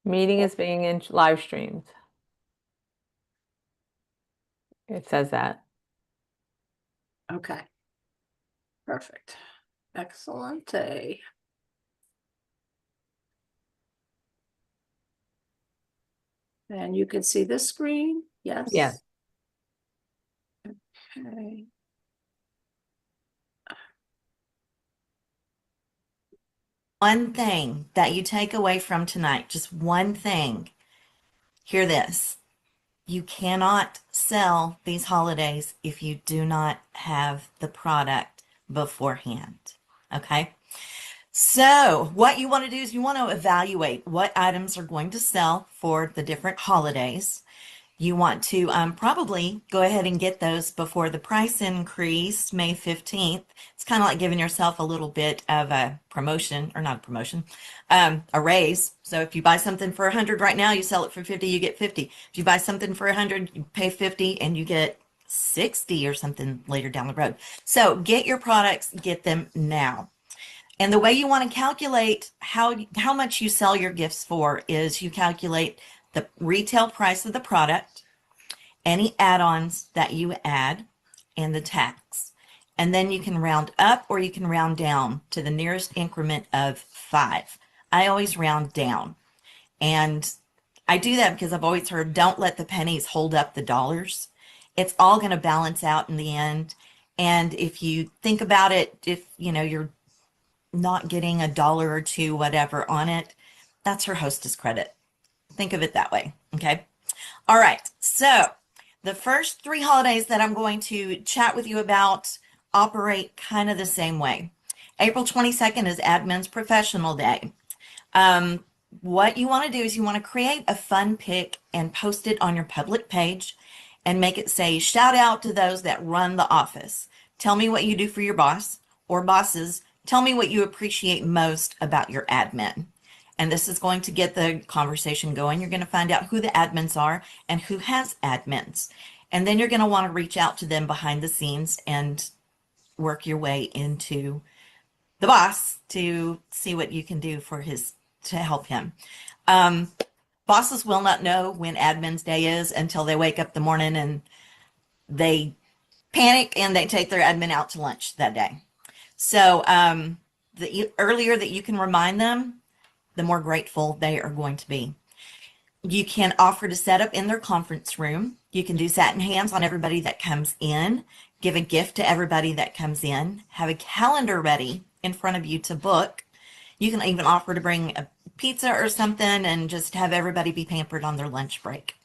Meeting is being live streamed. It says that. Okay. Perfect. Excellent. And you can see this screen? Yes? Yeah. Okay. One thing that you take away from tonight, just one thing. Hear this. You cannot sell these holidays if you do not have the product beforehand. Okay? So, what you want to do is you want to evaluate what items are going to sell for the different holidays. You want to probably go ahead and get those before the price increase May 15th. It's kind of like giving yourself a little bit of a promotion, or not a promotion, a raise. So if you buy something for 100 right now, you sell it for 50, you get 50. If you buy something for 100, you pay 50 and you get 60 or something later down the road. So get your products, get them now. And the way you want to calculate how much you sell your gifts for is you calculate the retail price of the product, any add-ons that you add, and the tax. And then you can round up or you can round down to the nearest increment of 5. I always round down. And I do that because I've always heard don't let the pennies hold up the dollars. It's all going to balance out in the end. And if you think about it, if you're not getting a dollar or two, whatever on it, that's her hostess credit. Think of it that way. Okay. All right. So the first 3 holidays that I'm going to chat with you about operate kind of the same way. April 22nd is Admin's Professional Day. What you want to do is you want to create a fun pic and post it on your public page and make it say, shout out to those that run the office. Tell me what you do for your boss or bosses. Tell me what you appreciate most about your admin. And this is going to get the conversation going. You're going to find out who the admins are and who has admins. And then you're going to want to reach out to them behind the scenes and work your way into the boss to see what you can do to help him. Bosses will not know when admin's day is until they wake up the morning and they panic and they take their admin out to lunch that day. So the earlier that you can remind them, the more grateful they are going to be. You can offer to set up in their conference room. You can do satin hands on everybody that comes in, give a gift to everybody that comes in, have a calendar ready in front of you to book. You can even offer to bring a pizza or something and just have everybody be pampered on their lunch break.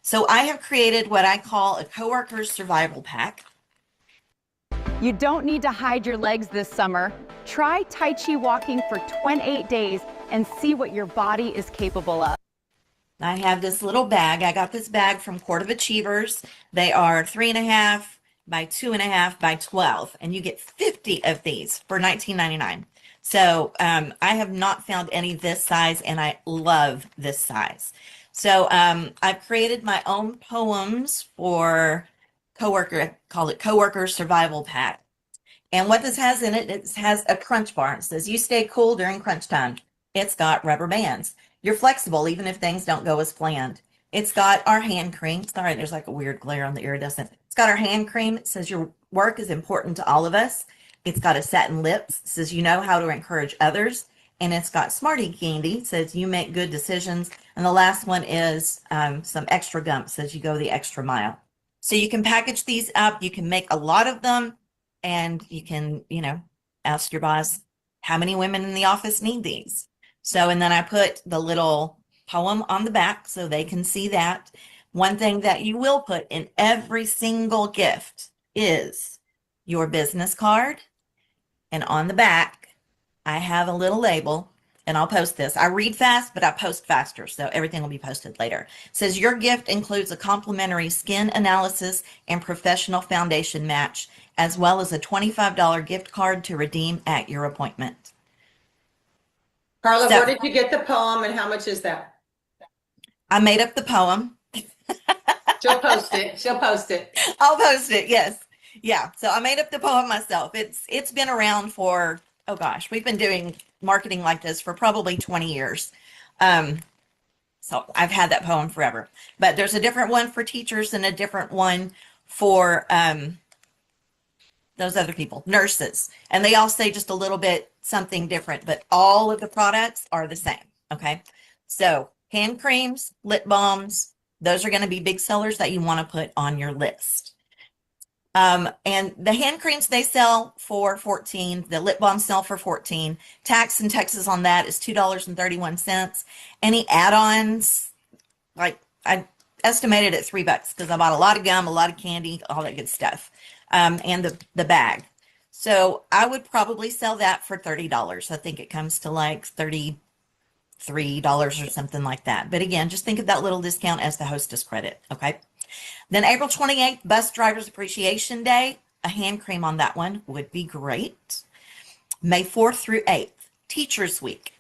So I have created what I call a coworker survival pack. You don't need to hide your legs this summer. Try Tai Chi walking for 28 days and see what your body is capable of. I have this little bag. I got this bag from Court of Achievers. They are 3.5 by 2.5 by 12, and you get 50 of these for $19.99. So I have not found any this size, and I love this size. So I've created my own poems for coworker, call it Coworker Survival Pack. And what this has in it, it has a crunch bar. It says, you stay cool during crunch time. It's got rubber bands. You're flexible even if things don't go as planned. It's got our hand cream. Sorry, there's like a weird glare on the iridescent. It's got our hand cream. It says your work is important to all of us. It's got a satin lips. It says you know how to encourage others. And it's got Smartie candy. It says you make good decisions. And the last one is some extra gum. It says you go the extra mile. So you can package these up. You can make a lot of them. And you can, ask your boss, how many women in the office need these? So, and then I put the little poem on the back so they can see that. One thing that you will put in every single gift is your business card. And on the back, I have a little label and I'll post this. I read fast, but I post faster. So everything will be posted later. It says your gift includes a complimentary skin analysis and professional foundation match, as well as a $25 gift card to redeem at your appointment. Carla, So where did you get the poem and how much is that? I made up the poem. She'll post it. She'll post it. I'll post it. Yes. Yeah. So I made up the poem myself. It's been around for, oh gosh, we've been doing marketing like this for probably 20 years. So I've had that poem forever. But there's a different one for teachers and a different one for those other people, nurses. And they all say just a little bit something different, but all of the products are the same. Okay. So hand creams, lip balms, those are going to be big sellers that you want to put on your list. And the hand creams they sell for 14, the lip balms sell for 14. Tax in Texas on that is $2.31. Any add-ons, like I estimated at $3 because I bought a lot of gum, a lot of candy, all that good stuff. And the bag. So I would probably sell that for $30. I think it comes to like $33 or something like that. But again, just think of that little discount as the hostess credit. Okay. Then April 28th, Bus Drivers Appreciation Day. A hand cream on that one would be great. May 4th through 8th, Teachers Week.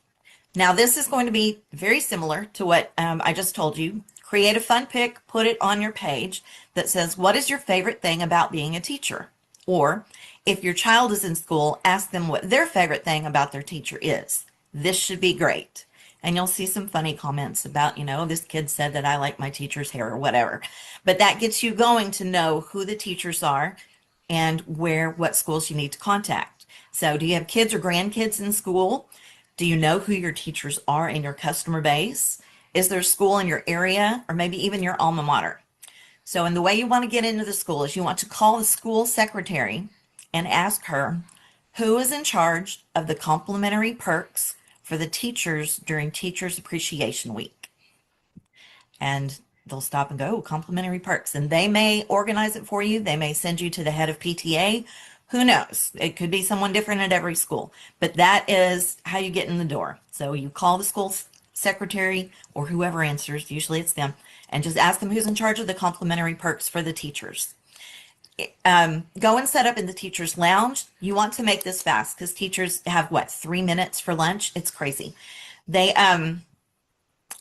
Now, this is going to be very similar to what I just told you. Create a fun pic, put it on your page that says, what is your favorite thing about being a teacher? Or if your child is in school, ask them what their favorite thing about their teacher is. This should be great. And you'll see some funny comments about, this kid said that I like my teacher's hair or whatever. But that gets you going to know who the teachers are and what schools you need to contact. So do you have kids or grandkids in school? Do you know who your teachers are in your customer base? Is there a school in your area or maybe even your alma mater? So, and the way you want to get into the school is you want to call the school secretary and ask her who is in charge of the complimentary perks for the teachers during Teachers Appreciation Week. And they'll stop and go, oh, complimentary perks. And they may organize it for you. They may send you to the head of PTA. Who knows? It could be someone different at every school. But that is how you get in the door. So you call the school secretary or whoever answers, usually it's them, and just ask them who's in charge of the complimentary perks for the teachers. Go and set up in the teacher's lounge. You want to make this fast because teachers have 3 minutes for lunch. It's crazy. They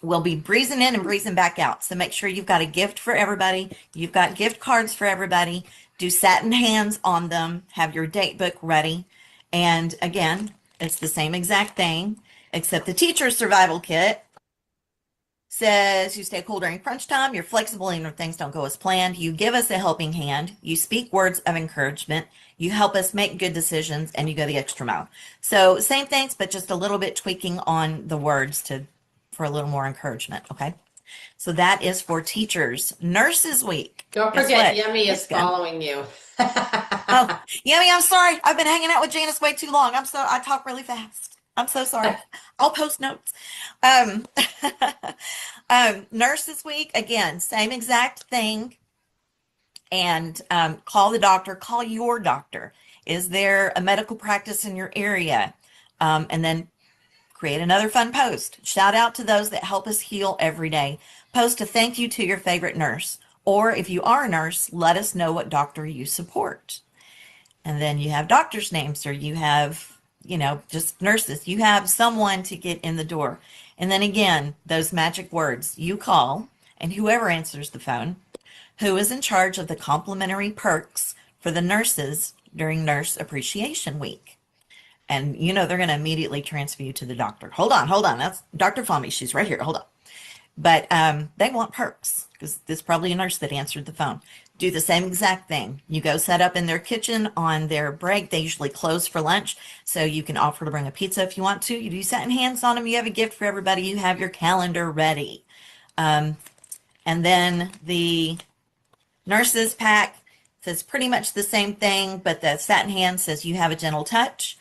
will be breezing in and breezing back out. So make sure you've got a gift for everybody. You've got gift cards for everybody. Do satin hands on them. Have your date book ready. And again, it's the same exact thing, except the teacher's survival kit says you stay cool during crunch time, you're flexible and when things don't go as planned, you give us a helping hand, you speak words of encouragement, you help us make good decisions, and you go the extra mile. So same things, but just a little bit tweaking on the words for a little more encouragement, okay? So that is for teachers. Nurses Week. Don't Guess forget, what? Yummy is It's good. following you. Oh, Yummy, I'm sorry. I've been hanging out with Janice way too long. I talk really fast. I'm so sorry. I'll post notes. Nurses Week, again, same exact thing. And call the doctor, call your doctor. Is there a medical practice in your area? And then create another fun post. Shout out to those that help us heal every day. Post a thank you to your favorite nurse. Or if you are a nurse, let us know what doctor you support. And then you have doctors' names, or you have, just nurses. You have someone to get in the door. And then again, those magic words you call, and whoever answers the phone, who is in charge of the complimentary perks for the nurses during Nurse Appreciation Week. And they're going to immediately transfer you to the doctor. Hold on. That's Dr. Fommy. She's right here. Hold on. But they want perks because there's probably a nurse that answered the phone. Do the same exact thing. You go set up in their kitchen on their break. They usually close for lunch, so you can offer to bring a pizza if you want to. You do satin hands on them. You have a gift for everybody. You have your calendar ready. And then the nurses pack says pretty much the same thing, but the satin hand says you have a gentle touch.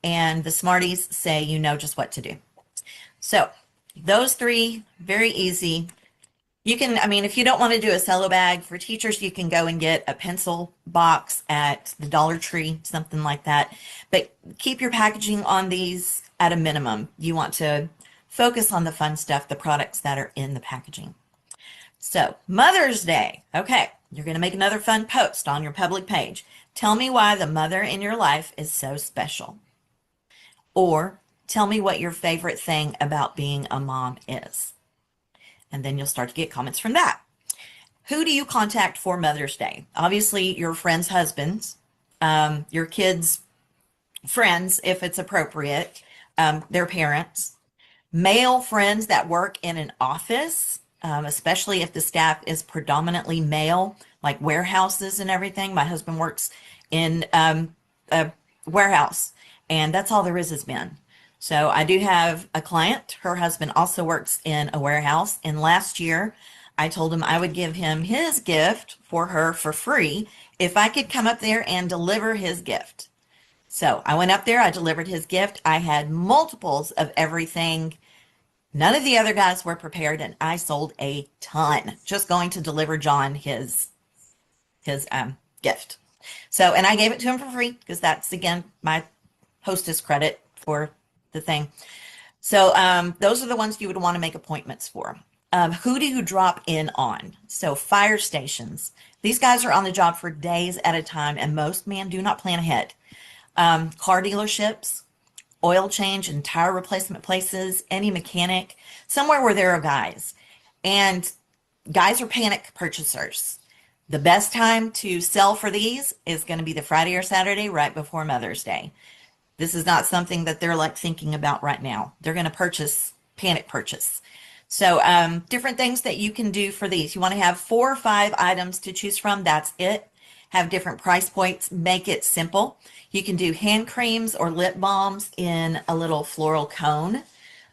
And the Smarties say you know just what to do. So those three, very easy. You can, if you don't want to do a cello bag for teachers, you can go and get a pencil box at the Dollar Tree, something like that. But keep your packaging on these at a minimum. You want to focus on the fun stuff, the products that are in the packaging. So Mother's Day. Okay, you're going to make another fun post on your public page. Tell me why the mother in your life is so special. Or tell me what your favorite thing about being a mom is. And then you'll start to get comments from that. Who do you contact for Mother's Day? Obviously, your friends' husbands, your kids' friends, if it's appropriate, their parents. Male friends that work in an office, especially if the staff is predominantly male, like warehouses and everything. My husband works in a warehouse, and that's all there is men. So I do have a client. Her husband also works in a warehouse. And last year, I told him I would give him his gift for her for free if I could come up there and deliver his gift. So I went up there, I delivered his gift. I had multiples of everything. None of the other guys were prepared, and I sold a ton just going to deliver John his gift. So, and I gave it to him for free because that's again my hostess credit for the thing. So, those are the ones you would want to make appointments for. Who do you drop in on? So, fire stations. These guys are on the job for days at a time, and most men do not plan ahead. Car dealerships, oil change and tire replacement places, any mechanic, somewhere where there are guys. And guys are panic purchasers. The best time to sell for these is going to be the Friday or Saturday right before Mother's Day. This is not something that they're like thinking about right now. They're going to panic purchase. So different things that you can do for these. You want to have 4 or 5 items to choose from. That's it. Have different price points. Make it simple. You can do hand creams or lip balms in a little floral cone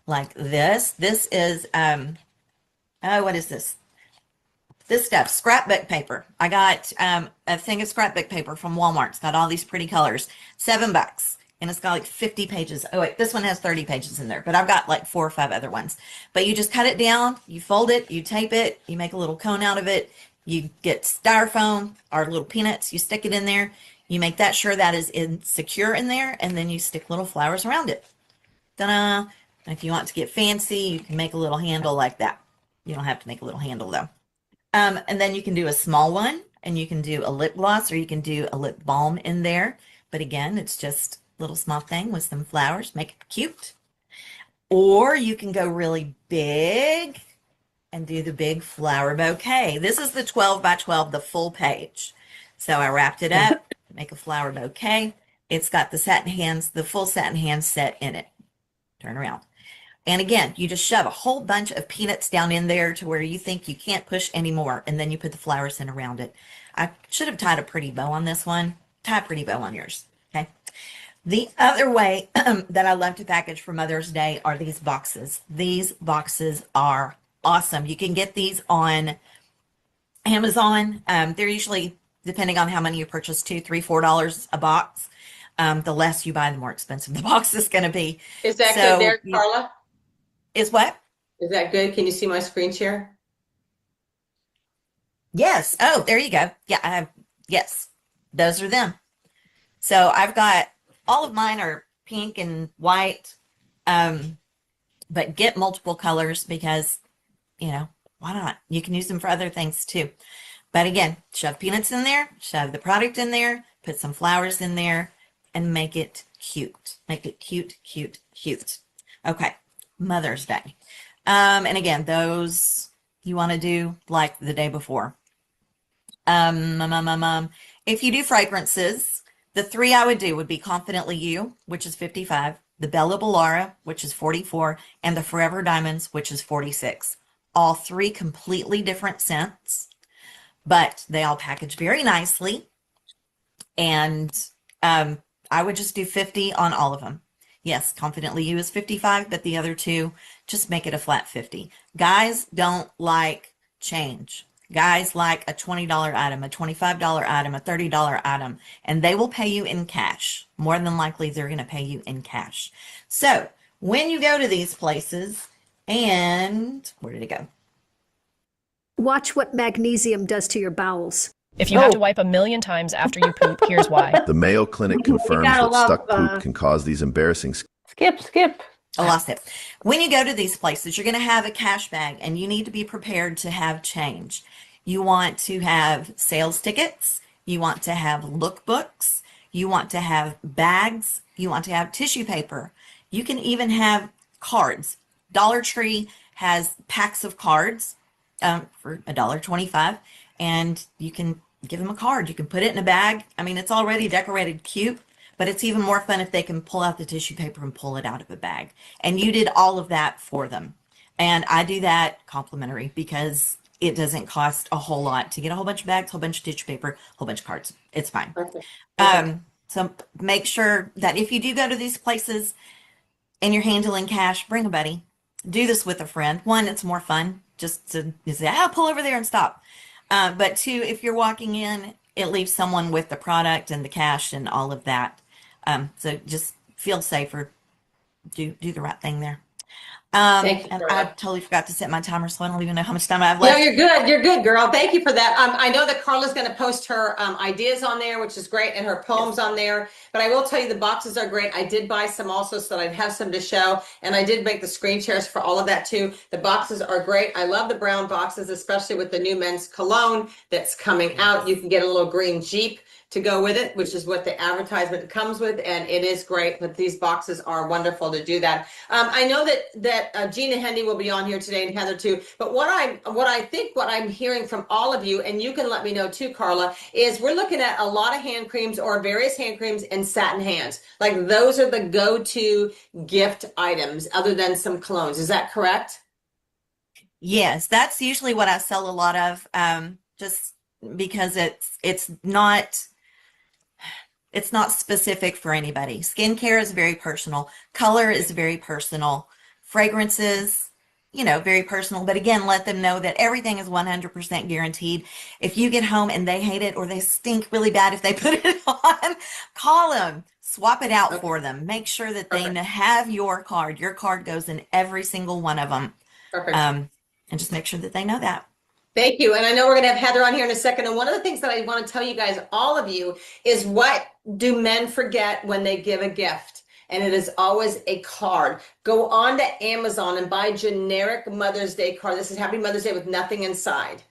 like this. This is, what is this? This stuff, scrapbook paper. I got a thing of scrapbook paper from Walmart. It's got all these pretty colors. $7. And it's got like 50 pages. Oh, wait, this one has 30 pages in there, but I've got like 4 or 5 other ones. But you just cut it down, you fold it, you tape it, you make a little cone out of it. You get styrofoam or little peanuts, you stick it in there. You make that sure that is secure in there, and then you stick little flowers around it. Ta-da! If you want to get fancy, you can make a little handle like that. You don't have to make a little handle though. And then you can do a small one, and you can do a lip gloss, or you can do a lip balm in there. But again, it's just a little small thing with some flowers, make it cute. Or you can go really big and do the big flower bouquet. This is the 12 by 12, the full page. So I wrapped it up, make a flower bouquet. It's got the satin hands, the full satin hand set in it. Turn around. And again, you just shove a whole bunch of peanuts down in there to where you think you can't push anymore. And then you put the flowers in around it. I should have tied a pretty bow on this one. Tie a pretty bow on yours. Okay. The other way that I love to package for Mother's Day are these boxes. These boxes are awesome. You can get these on Amazon. They're usually, depending on how many you purchase, $2, $3, $4 a box. The less you buy, the more expensive the box is going to be. Is that good there, Carla? Is what? Is that good? Can you see my screen share? Yes. Oh, there you go. Yeah, yes, those are them. So I've got, all of mine are pink and white, but get multiple colors because, you know, why not? You can use them for other things too. But again, shove peanuts in there, shove the product in there, put some flowers in there, and make it cute. Make it cute, cute, cute. Okay, Mother's Day. And again, those you want to do like the day before. If you do fragrances, the 3 I would do would be Confidently You, which is 55, the Bella Bollara, which is 44, and the Forever Diamonds, which is 46. All 3 completely different scents, but they all package very nicely. And I would just do 50 on all of them. Yes, Confidently You is 55, but the other 2, just make it a flat 50. Guys don't like change. Guys like a $20 item, a $25 item, a $30 item, and they will pay you in cash. More than likely, they're going to pay you in cash. So when you go to these places, and where did it go? Watch what magnesium does to your bowels. If you have to wipe 1,000,000 times after you poop, here's why. The Mayo Clinic confirms gotta that love, stuck poop can cause these embarrassing Skip. I lost it. When you go to these places, you're going to have a cash bag, and you need to be prepared to have change. You want to have sales tickets. You want to have lookbooks. You want to have bags. You want to have tissue paper. You can even have cards. Dollar Tree has packs of cards for $1.25, and you can give them a card. You can put it in a bag. I mean, it's already decorated cute, But it's even more fun if they can pull out the tissue paper and pull it out of a bag. And you did all of that for them. And I do that complimentary because it doesn't cost a whole lot to get a whole bunch of bags, a whole bunch of tissue paper, a whole bunch of cards. It's fine. Perfect. Perfect. So make sure that if you do go to these places and you're handling cash, bring a buddy. Do this with a friend. One, it's more fun just to say, pull over there and stop. But two, if you're walking in, it leaves someone with the product and the cash and all of that. So just feel safer. Do the right thing there. Thank you, And Carla. I totally forgot to set my timer, so I don't even know how much time I have No, left. you're good. You're good, girl. Thank you for that. I know that Carla's going to post her ideas on there, which is great, and her poems on there. But I will tell you, the boxes are great. I did buy some also so that I'd have some to show, and I did make the screen shares for all of that too. The boxes are great. I love the brown boxes, especially with the new men's cologne that's coming out. You can get a little green Jeep to go with it, which is what the advertisement comes with, and it is great. But these boxes are wonderful to do that. I know that Gina Hendy will be on here today, and Heather too. But what I'm hearing from all of you, and you can let me know too, Carla, is we're looking at a lot of hand creams or various hand creams and satin hands. Like those are the go-to gift items, other than some colognes. Is that correct? Yes, that's usually what I sell a lot of, just because it's not specific for anybody. Skincare is very personal. Color is very personal. Fragrances, very personal. But again, let them know that everything is 100% guaranteed. If you get home and they hate it or they stink really bad if they put it on, call them, swap it out for them. Make sure that they Perfect. have your card. Your card goes in every single one of them. Perfect. And just make sure that they know that. Thank you. And I know we're going to have Heather on here in a second. And one of the things that I want to tell you guys, all of you, is what do men forget when they give a gift? And it is always a card. Go on to Amazon and buy generic Mother's Day card. This is Happy Mother's Day with nothing inside.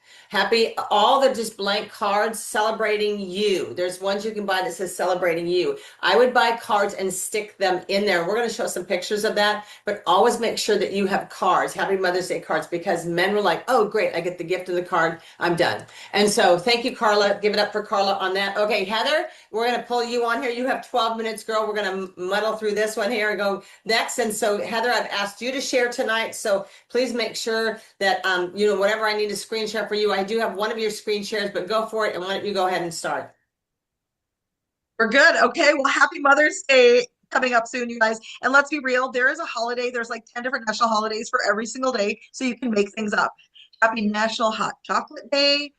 All the just blank cards celebrating you. There's ones you can buy that says celebrating you. I would buy cards and stick them in there. We're going to show some pictures of that, but always make sure that you have cards, Happy Mother's Day cards, because men were like, oh, great, I get the gift of the card, I'm done. And so thank you, Carla. Give it up for Carla on that. Okay, Heather, we're going to pull you on here. You have 12 minutes, girl. We're going to muddle through this one here and go next. And so, Heather, I've asked you to share tonight. So please make sure that, whatever I need to screen share for you, I do have one of your screen shares, but go for it. And why don't you go ahead and start? We're good. Okay. Well, happy Mother's Day coming up soon, you guys. And let's be real, there is a holiday. There's like 10 different national holidays for every single day. So you can make things up. Happy National Hot Chocolate Day.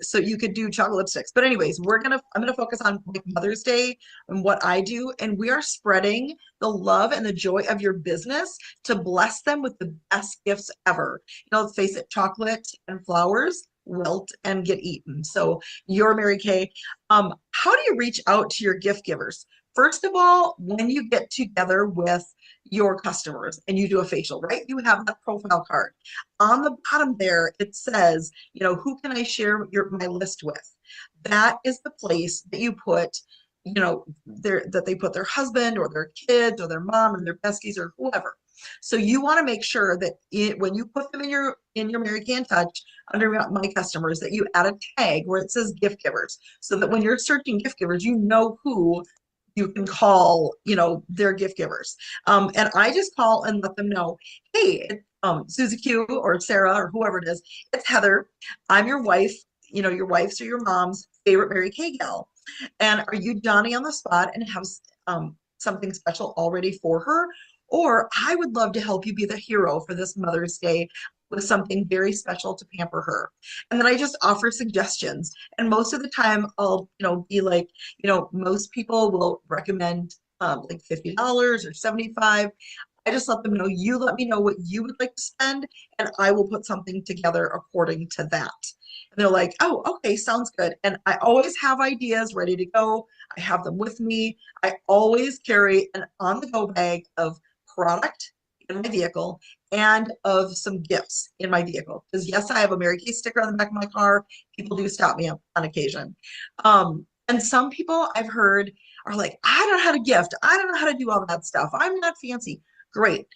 So you could do chocolate lipsticks. But anyways, I'm gonna focus on like Mother's Day and what I do. And we are spreading the love and the joy of your business to bless them with the best gifts ever. Let's face it, chocolate and flowers wilt and get eaten. So you're Mary Kay. How do you reach out to your gift givers? First of all, when you get together with your customers and you do a facial, right? You have that profile card. On the bottom there, it says, who can I share my list with? That is the place that you put, that they put their husband or their kids or their mom or their besties or whoever. So you want to make sure that when you put them in your Mary Kay in Touch under my customers, that you add a tag where it says gift givers, so that when you're searching gift givers, you know who you can call, their gift givers. And I just call and let them know, hey, Susie Q or Sarah or whoever it is, it's Heather. I'm your wife, your wife's or your mom's favorite Mary Kay gal. And are you Johnny on the spot and have something special already for her? Or I would love to help you be the hero for this Mother's Day with something very special to pamper her. And then I just offer suggestions. And most of the time I'll, be like, most people will recommend like $50 or $75. I just let them know, you let me know what you would like to spend, and I will put something together according to that. And they're like, oh, okay, sounds good. And I always have ideas ready to go. I have them with me. I always carry an on-the-go bag of product in my vehicle and of some gifts in my vehicle. Because yes, I have a Mary Kay sticker on the back of my car. People do stop me on occasion. And some people I've heard are like, I don't know how to gift. I don't know how to do all that stuff. I'm not fancy. Great.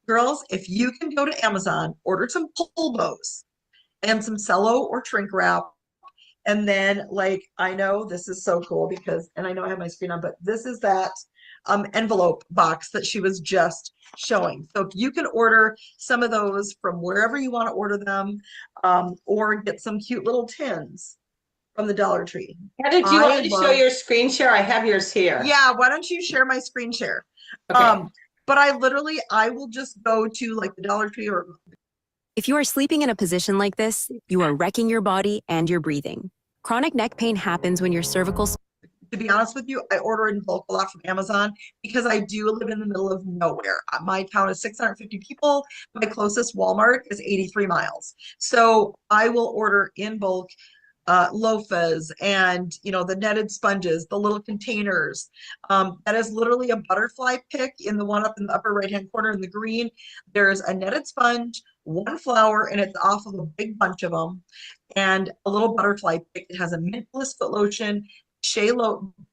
Girls, if you can go to Amazon, order some pull bows and some cello or shrink wrap And then like, I know this is so cool because, and I know I have my screen on, but this is that envelope box that she was just showing. So if you can order some of those from wherever you want to order them, or get some cute little tins from the Dollar Tree. Heather, do you want me to show your screen share? I have yours here. Yeah, why don't you share my screen share? Okay. But I will just go to like the Dollar Tree or. If you are sleeping in a position like this, you are wrecking your body and your breathing. Chronic neck pain happens when your cervical. To be honest with you, I order in bulk a lot from Amazon because I do live in the middle of nowhere. My town is 650 people. My closest Walmart is 83 miles. So I will order in bulk loafahs and the netted sponges, the little containers. That is literally a butterfly pick in the one up in the upper right hand corner in the green. There's a netted sponge, one flower, and it's off of a big bunch of them, and a little butterfly pick. It has a mint bliss foot lotion,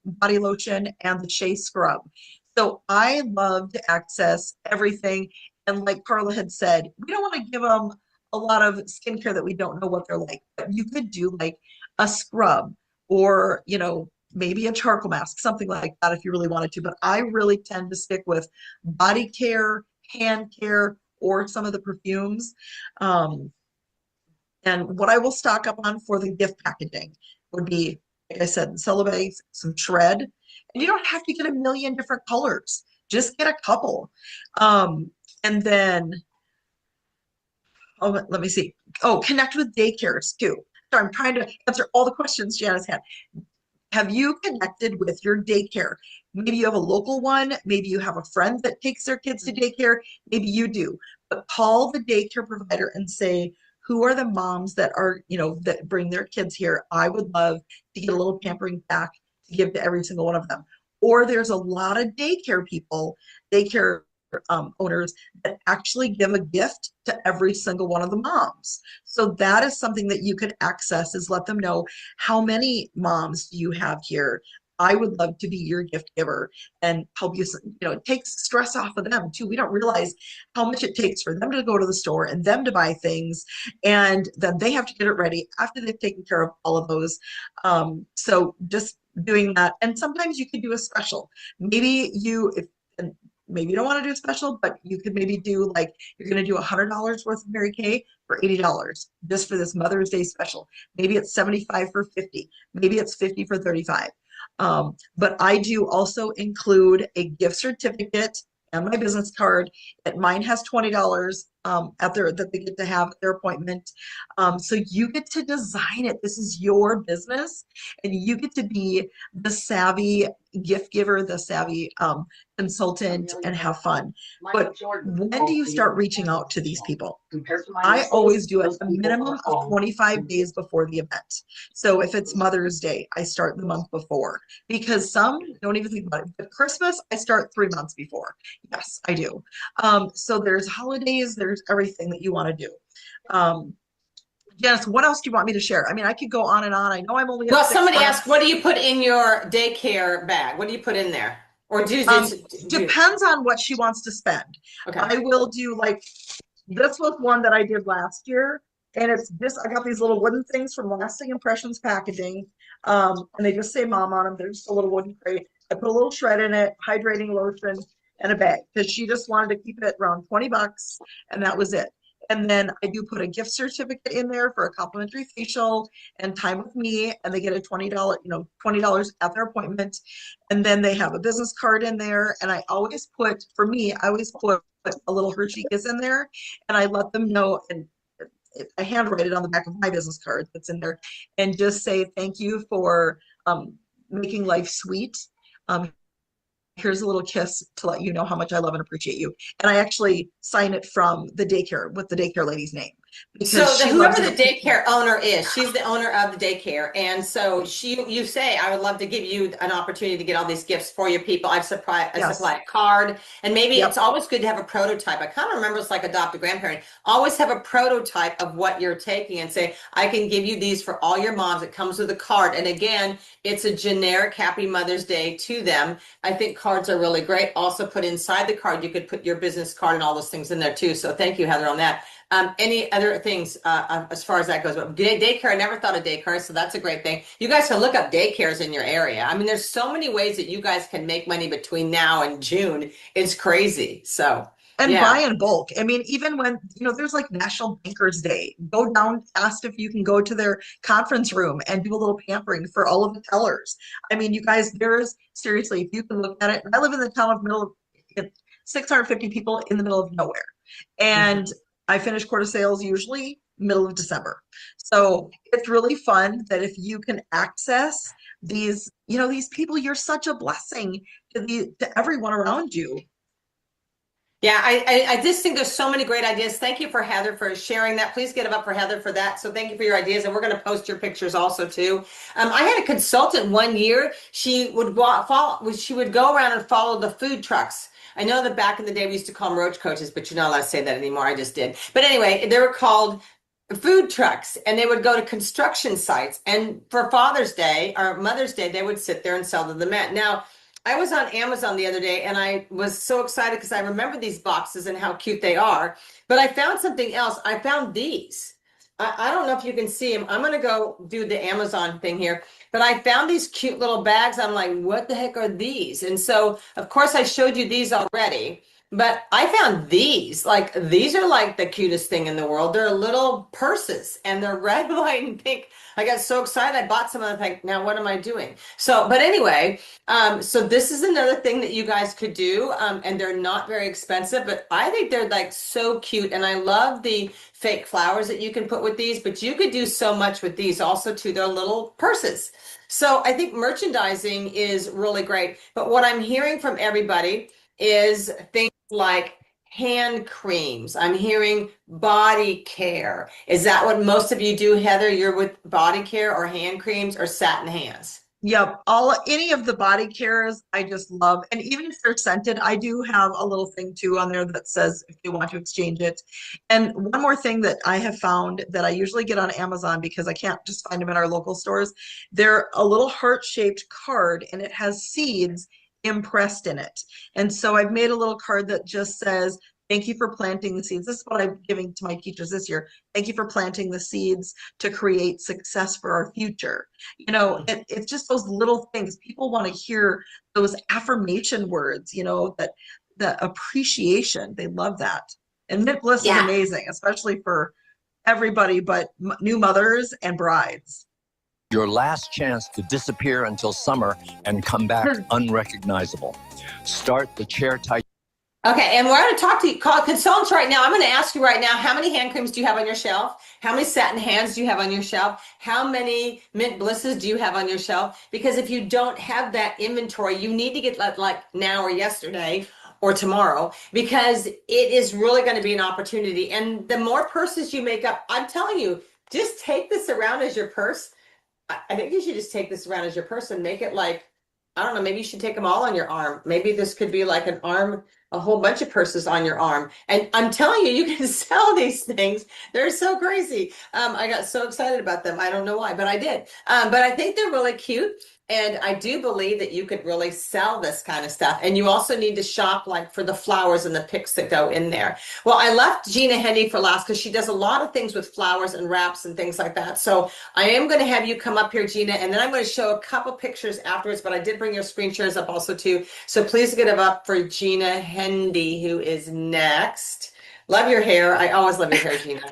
body lotion, and the Shea scrub. So I love to access everything. And like Carla had said, we don't want to give them a lot of skincare that we don't know what they're like. But you could do like a scrub or, maybe a charcoal mask, something like that if you really wanted to. But I really tend to stick with body care, hand care, or some of the perfumes. And what I will stock up on for the gift packaging would be, like I said, cello bags, some shred. And you don't have to get a million different colors. Just get a couple. And then, let me see. Oh, connect with daycares too. So I'm trying to answer all the questions Janice had. Have you connected with your daycare? Maybe you have a local one. Maybe you have a friend that takes their kids to daycare. Maybe you do. But call the daycare provider and say, who are the moms that are, that bring their kids here? I would love to get a little pampering pack to give to every single one of them. Or there's a lot of daycare owners that actually give a gift to every single one of the moms. So that is something that you could access, is let them know, how many moms do you have here? I would love to be your gift giver and help you. It takes stress off of them too. We don't realize how much it takes for them to go to the store and them to buy things, and then they have to get it ready after they've taken care of all of those. So just doing that. And sometimes you could do a special. Maybe maybe you don't want to do a special, but you could maybe do like, you're going to do $100 worth of Mary Kay for $80 just for this Mother's Day special. Maybe it's 75 for 50. Maybe it's 50 for 35. But I do also include a gift certificate and my business card. Mine has $20 that they get to have at their appointment. So you get to design it. This is your business, and you get to be the savvy gift giver, the savvy consultant, and have fun. But when do you start reaching out to these people? I always do it a minimum of 25 days before the event. So if it's Mother's Day, I start the month before, because some don't even think about it. But Christmas, I start 3 months before. Yes, I do. So there's holidays, there's everything that you want to do. Janice, what else do you want me to share? I mean, I could go on and on. I know I'm only at Well, 6 somebody months. asked, what do you put in your daycare bag? What do you put in there? Or depends on what she wants to spend. Okay. I will do like, this was one that I did last year, and it's this, I got these little wooden things from Lasting Impressions Packaging, and they just say mom on them. They're just a little wooden crate. I put a little shred in it, hydrating lotion, and a bag, because she just wanted to keep it around $20, and that was it. And then I do put a gift certificate in there for a complimentary facial and time with me, and they get a $20, $20 at their appointment. And then they have a business card in there. And I always put a little Hershey Kiss in there, and I let them know, and I handwrite it on the back of my business card that's in there, and just say, thank you for making life sweet. Here's a little kiss to let you know how much I love and appreciate you. And I actually sign it from the daycare with the daycare lady's name. So whoever the daycare owner is, she's the owner of the daycare. And so you say, I would love to give you an opportunity to get all these gifts for your people. I supply a card, and maybe it's always good to have a prototype. I kind of remember it's like adopt a grandparent. Always have a prototype of what you're taking and say, I can give you these for all your moms. It comes with a card. And again, it's a generic Happy Mother's Day to them. I think cards are really great. Also put inside the card, you could put your business card and all those things in there too. So thank you, Heather, on that. Any other things as far as that goes? But daycare, I never thought of daycare, so that's a great thing. You guys can look up daycares in your area. I mean, there's so many ways that you guys can make money between now and June. It's crazy. So And buy yeah. in bulk. I mean, even when, there's like National Bankers Day, go down, ask if you can go to their conference room and do a little pampering for all of the tellers. I mean, you guys, there's seriously, if you can look at it, I live in the town of 650 people in the middle of nowhere. And I finish quarter sales usually middle of December. So it's really fun that if you can access these people, you're such a blessing to everyone around you. Yeah, I just think there's so many great ideas. Thank you for Heather for sharing that. Please get it up for Heather for that. So thank you for your ideas, and we're going to post your pictures also too. I had a consultant one year. She would She would go around and follow the food trucks. I know that back in the day we used to call them roach coaches, but you're not allowed to say that anymore. I just did. But anyway, they were called food trucks, and they would go to construction sites. And for Father's Day or Mother's Day, they would sit there and sell to the men. Now, I was on Amazon the other day and I was so excited because I remember these boxes and how cute they are. But I found something else. I found these. I don't know if you can see them. I'm going to go do the Amazon thing here. But I found these cute little bags. I'm like, what the heck are these? And so, of course, I showed you these already. But I found these. Like, these are like the cutest thing in the world. They're little purses and they're red, white, and pink. I got so excited. I bought some and I think, now what am I doing? So, but anyway, so this is another thing that you guys could do, and they're not very expensive, but I think they're like so cute. And I love the fake flowers that you can put with these, but you could do so much with these also too. They're little purses. So I think merchandising is really great. But what I'm hearing from everybody is things like hand creams. I'm hearing body care. Is that what most of you do, Heather? You're with body care or hand creams or satin hands? Yep, any of the body cares I just love. And even if they're scented, I do have a little thing too on there that says if they want to exchange it. And one more thing that I have found that I usually get on Amazon because I can't just find them in our local stores, they're a little heart-shaped card and it has seeds impressed in it. And so I've made a little card that just says, thank you for planting the seeds. This is what I'm giving to my teachers this year. Thank you for planting the seeds to create success for our future. It's just those little things. People want to hear those affirmation words, that the appreciation. They love that. And Mint Bliss is amazing, especially for everybody, but new mothers and brides. Your last chance to disappear until summer and come back unrecognizable. Start the chair tight. Okay, and we're going to talk to you, call consultants right now. I'm going to ask you right now, how many hand creams do you have on your shelf? How many satin hands do you have on your shelf? How many Mint Blisses do you have on your shelf? Because if you don't have that inventory, you need to get like now or yesterday or tomorrow, because it is really going to be an opportunity. And the more purses you make up, I'm telling you, just take this around as your purse. I think you should just take this around as your purse and make it like, I don't know, maybe you should take them all on your arm. Maybe this could be like an arm, a whole bunch of purses on your arm. And I'm telling you, you can sell these things. They're so crazy. I got so excited about them. I don't know why, but I did. But I think they're really cute. And I do believe that you could really sell this kind of stuff. And you also need to shop like for the flowers and the picks that go in there. Well, I left Gina Hendy for last because she does a lot of things with flowers and wraps and things like that. So I am going to have you come up here, Gina, and then I'm going to show a couple pictures afterwards, but I did bring your screen shares up also too. So please get them up for Gina Hendy, who is next. Love your hair. I always love your hair, Gina.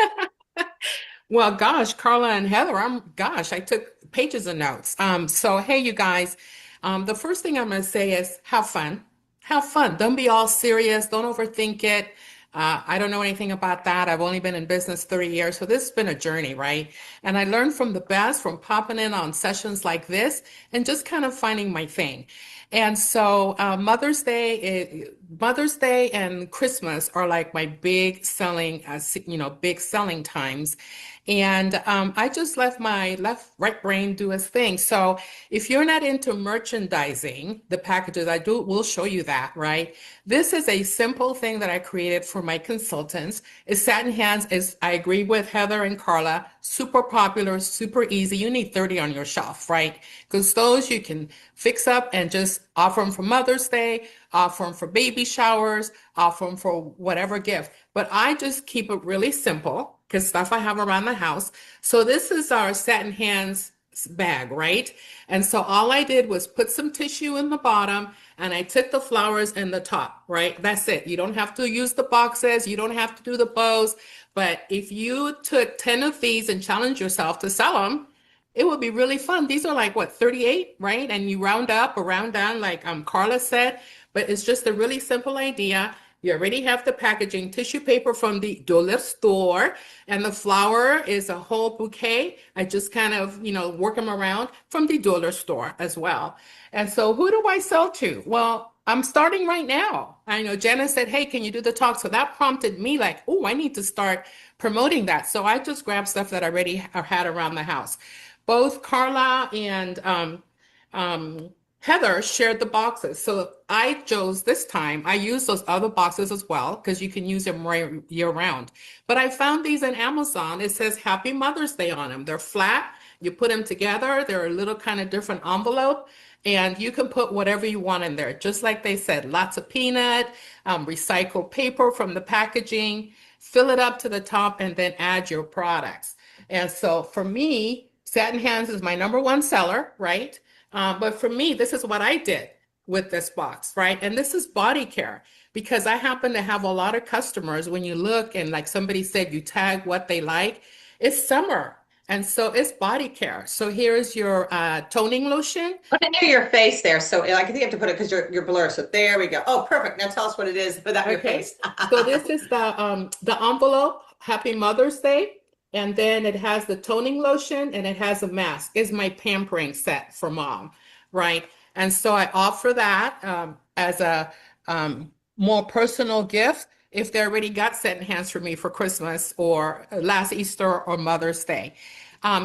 Well, gosh, Carla and Heather, I took pages of notes. So hey, you guys, the first thing I'm going to say is have fun. Have fun. Don't be all serious. Don't overthink it. I don't know anything about that. I've only been in business 30 years, so this has been a journey, right? And I learned from the best from popping in on sessions like this and just kind of finding my thing. And so Mother's Day and Christmas are like my big selling times. And I just let my right brain do its thing. So if you're not into merchandising the packages, will show you that, right? This is a simple thing that I created for my consultants. Is satin hands, I agree with Heather and Carla. super popular, super easy. You need 30 on your shelf, right? Because those you can fix up and just offer them for Mother's Day, offer them for baby showers, offer them for whatever gift. But I just keep it really simple because stuff I have around the house. So this is our satin hands bag, right? And so all I did was put some tissue in the bottom and I took the flowers in the top, right? That's it. You don't have to use the boxes. You don't have to do the bows. But if you took 10 of these and challenge yourself to sell them, it would be really fun. These are like what, 38, right? And you round up or round down like Carla said, but it's just a really simple idea. You already have the packaging, tissue paper from the dollar store, and the flower is a whole bouquet. I just kind of, work them around from the dollar store as well. And so who do I sell to? Well, I'm starting right now. I know Jenna said, hey, can you do the talk? So that prompted me like, oh, I need to start promoting that. So I just grabbed stuff that I already had around the house. Both Carla and Heather shared the boxes. So I chose this time, I used those other boxes as well because you can use them right year round. But I found these in Amazon. It says Happy Mother's Day on them. They're flat. You put them together. They're a little kind of different envelope. And you can put whatever you want in there. Just like they said, lots of peanut, recycled paper from the packaging, fill it up to the top, and then add your products. And so for me, Satin Hands is my #1 seller, right? But for me, this is what I did with this box, right? And this is body care because I happen to have a lot of customers. When you look and like somebody said, you tag what they like, it's summer. And so it's body care. So here's your toning lotion. Put it near your face there. So I think you have to put it because you're blurred. So there we go. Oh, perfect. Now tell us what it is without your face. So this is the envelope, Happy Mother's Day. And then it has the toning lotion and it has a mask. It's my pampering set for mom, right? And so I offer that as a more personal gift if they already got Satin Hands for me for Christmas or last Easter or Mother's Day.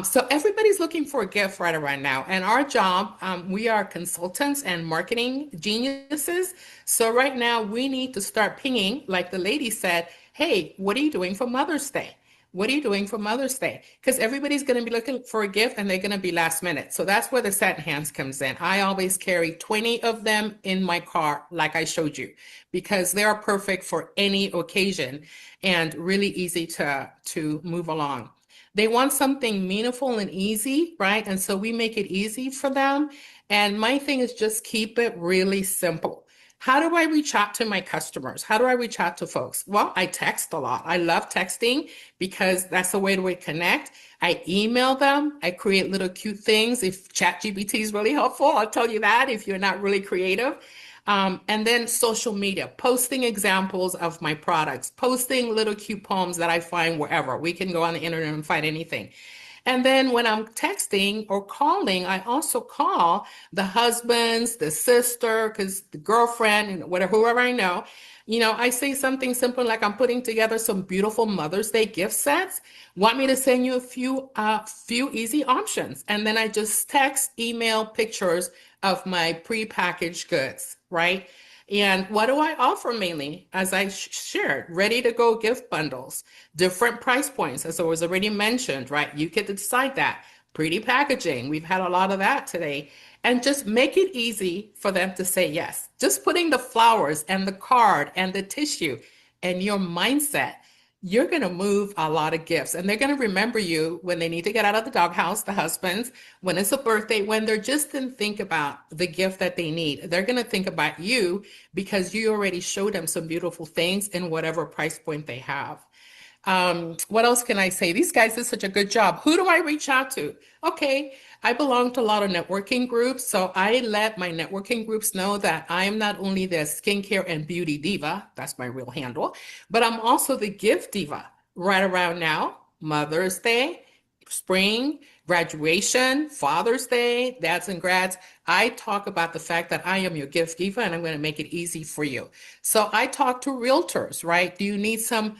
So everybody's looking for a gift right around now. And our job, we are consultants and marketing geniuses. So right now we need to start pinging, like the lady said, hey, what are you doing for Mother's Day? What are you doing for Mother's Day? Because everybody's going to be looking for a gift and they're going to be last minute. So that's where the Satin Hands comes in. I always carry 20 of them in my car, like I showed you, because they are perfect for any occasion and really easy to move along. They want something meaningful and easy, right? And so we make it easy for them. And my thing is just keep it really simple. How do I reach out to my customers? How do I reach out to folks? Well, I text a lot. I love texting because that's the way to connect. I email them. I create little cute things. If ChatGPT is really helpful, I'll tell you that if you're not really creative. And then social media, posting examples of my products, posting little cute poems that I find wherever. We can go on the internet and find anything. And then when I'm texting or calling, I also call the husbands, the sister, because the girlfriend, and whatever, whoever I know. I say something simple like I'm putting together some beautiful Mother's Day gift sets. Want me to send you a few easy options? And then I just text, email pictures of my prepackaged goods, right? And what do I offer mainly? As I shared, ready to go gift bundles, different price points, as I was already mentioned, right? You get to decide that. Pretty packaging, we've had a lot of that today. And just make it easy for them to say yes. Just putting the flowers and the card and the tissue and your mindset, you're going to move a lot of gifts and they're going to remember you when they need to get out of the doghouse, the husbands, when it's a birthday, when they're just didn't think about the gift that they need. They're going to think about you because you already showed them some beautiful things in whatever price point they have. What else can I say? These guys did such a good job. Who do I reach out to? Okay, I belong to a lot of networking groups, so I let my networking groups know that I am not only the skincare and beauty diva, that's my real handle, but I'm also the gift diva right around now, Mother's Day, spring, graduation, Father's Day, dads and grads. I talk about the fact that I am your gift giver and I'm going to make it easy for you. So I talk to realtors, right? Do you need some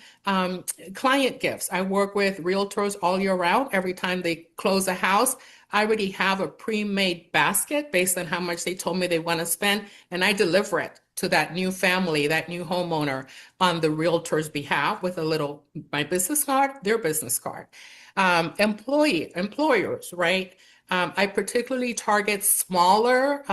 client gifts? I work with realtors all year round. Every time they close a house, I already have a pre-made basket based on how much they told me they want to spend, and I deliver it to that new family, that new homeowner on the realtor's behalf with a little, my business card, their business card. Employers, right? I particularly target smaller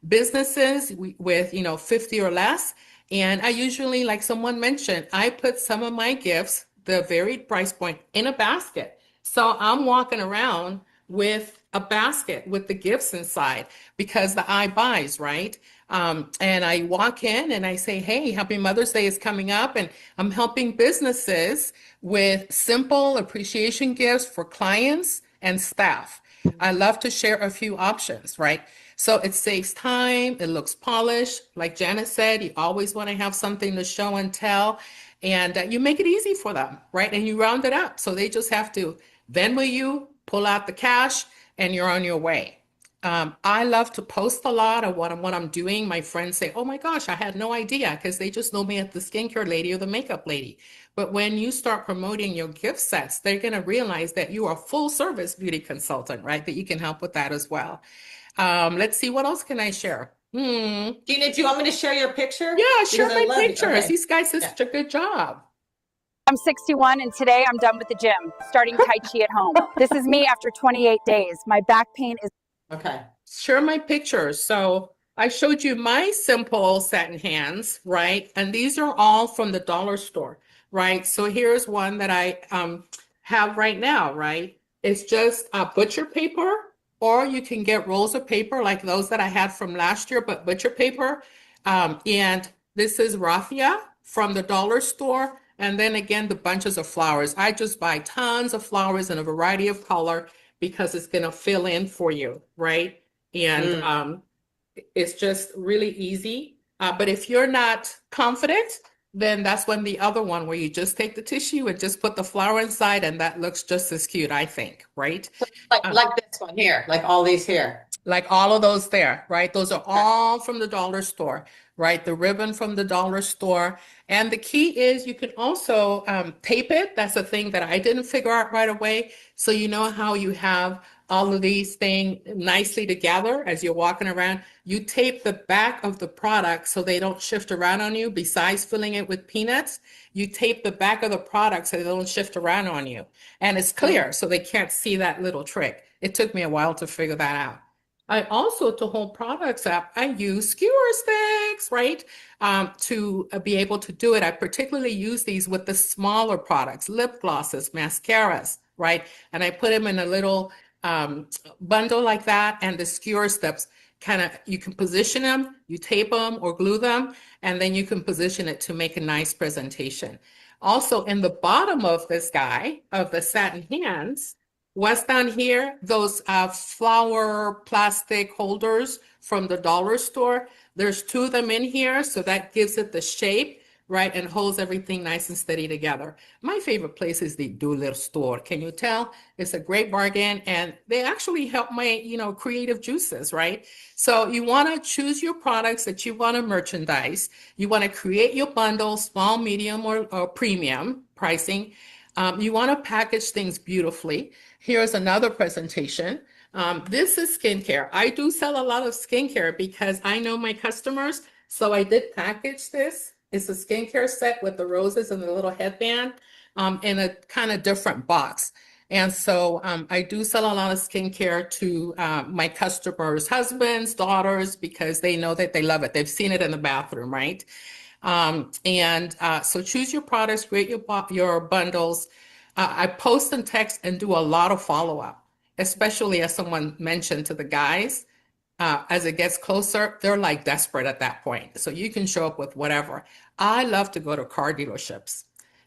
businesses with, 50 or less. And I usually, like someone mentioned, I put some of my gifts, the varied price point, in a basket. So I'm walking around with a basket with the gifts inside because the eye buys, right? And I walk in and I say, hey, Happy Mother's Day is coming up, and I'm helping businesses with simple appreciation gifts for clients and staff. I love to share a few options, right? So it saves time, it looks polished. Like Janet said, you always want to have something to show and tell, and you make it easy for them, right? And you round it up. So they just have to Venmo you, pull out the cash, and you're on your way. I love to post a lot of what I'm doing. My friends say, oh my gosh, I had no idea, because they just know me as the skincare lady or the makeup lady. But when you start promoting your gift sets, they're going to realize that you are a full service beauty consultant, right? That you can help with that as well. Let's see, what else can I share? Gina, do you want me to share your picture? Yeah, share Because I my love you. pictures. Okay. These guys did Yeah. such a good job. I'm 61 and today I'm done with the gym, starting Tai Chi at home. This is me after 28 days. My back pain is Okay. Share my pictures. So I showed you my simple satin hands, right? And these are all from the dollar store, right? So here's one that I have right now, right? It's just butcher paper, or you can get rolls of paper like those that I had from last year, but butcher paper. And this is raffia from the dollar store. And then again, the bunches of flowers. I just buy tons of flowers in a variety of color because it's going to fill in for you, right? And it's just really easy. But if you're not confident, then that's when the other one where you just take the tissue and just put the flower inside, and that looks just as cute, I think, right? Like this one here, like all these here. Like all of those there, right? Those are all from the dollar store, right? The ribbon from the dollar store. And the key is you can also tape it. That's a thing that I didn't figure out right away. So you know how you have all of these things nicely together as you're walking around. You tape the back of the product so they don't shift around on you. Besides filling it with peanuts, you tape the back of the product so they don't shift around on you. And it's clear, so they can't see that little trick. It took me a while to figure that out. I also, to hold products up, I use skewer sticks, right? To be able to do it. I particularly use these with the smaller products, lip glosses, mascaras, right? And I put them in a little bundle like that, and the skewer steps kind of, you can position them, you tape them or glue them, and then you can position it to make a nice presentation. Also, in the bottom of this guy, of the satin hands, what's down here, those flower plastic holders from the dollar store, there's two of them in here, so that gives it the shape, right, and holds everything nice and steady together. My favorite place is the Doolittle store. Can you tell? It's a great bargain, and they actually help my, creative juices, right? So you want to choose your products that you want to merchandise. You want to create your bundle, small, medium, or premium pricing. You want to package things beautifully. Here's another presentation. This is skincare. I do sell a lot of skincare because I know my customers. So I did package this. It's a skincare set with the roses and the little headband in a kind of different box. And so I do sell a lot of skincare to my customers' husbands, daughters, because they know that they love it. They've seen it in the bathroom, right? So choose your products, create your bundles. I post and text and do a lot of follow-up, especially as someone mentioned to the guys. As it gets closer, they're like desperate at that point. So you can show up with whatever. I love to go to car dealerships,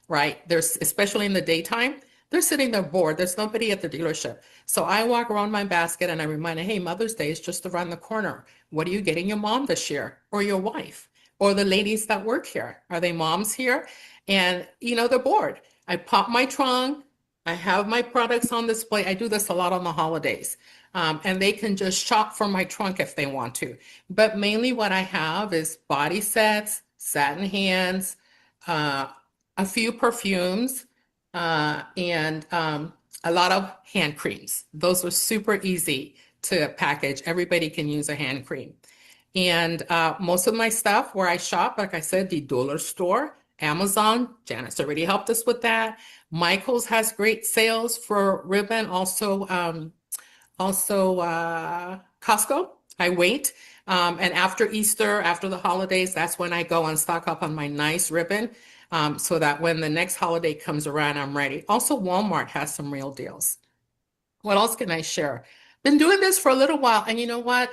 right? There's, especially in the daytime, they're sitting there bored. There's nobody at the dealership. So I walk around my basket and I remind them, hey, Mother's Day is just around the corner. What are you getting your mom this year, or your wife, or the ladies that work here? Are they moms here? And, they're bored. I pop my trunk. I have my products on display. I do this a lot on the holidays. And they can just shop from my trunk if they want to. But mainly what I have is body sets, satin hands, a few perfumes, and a lot of hand creams. Those are super easy to package. Everybody can use a hand cream. And most of my stuff where I shop, like I said, the dollar store, Amazon, Janice already helped us with that. Michael's has great sales for ribbon, also Costco. I wait. And after Easter, after the holidays, that's when I go and stock up on my nice ribbon, so that when the next holiday comes around, I'm ready. Also, Walmart has some real deals. What else can I share? Been doing this for a little while, and you know what?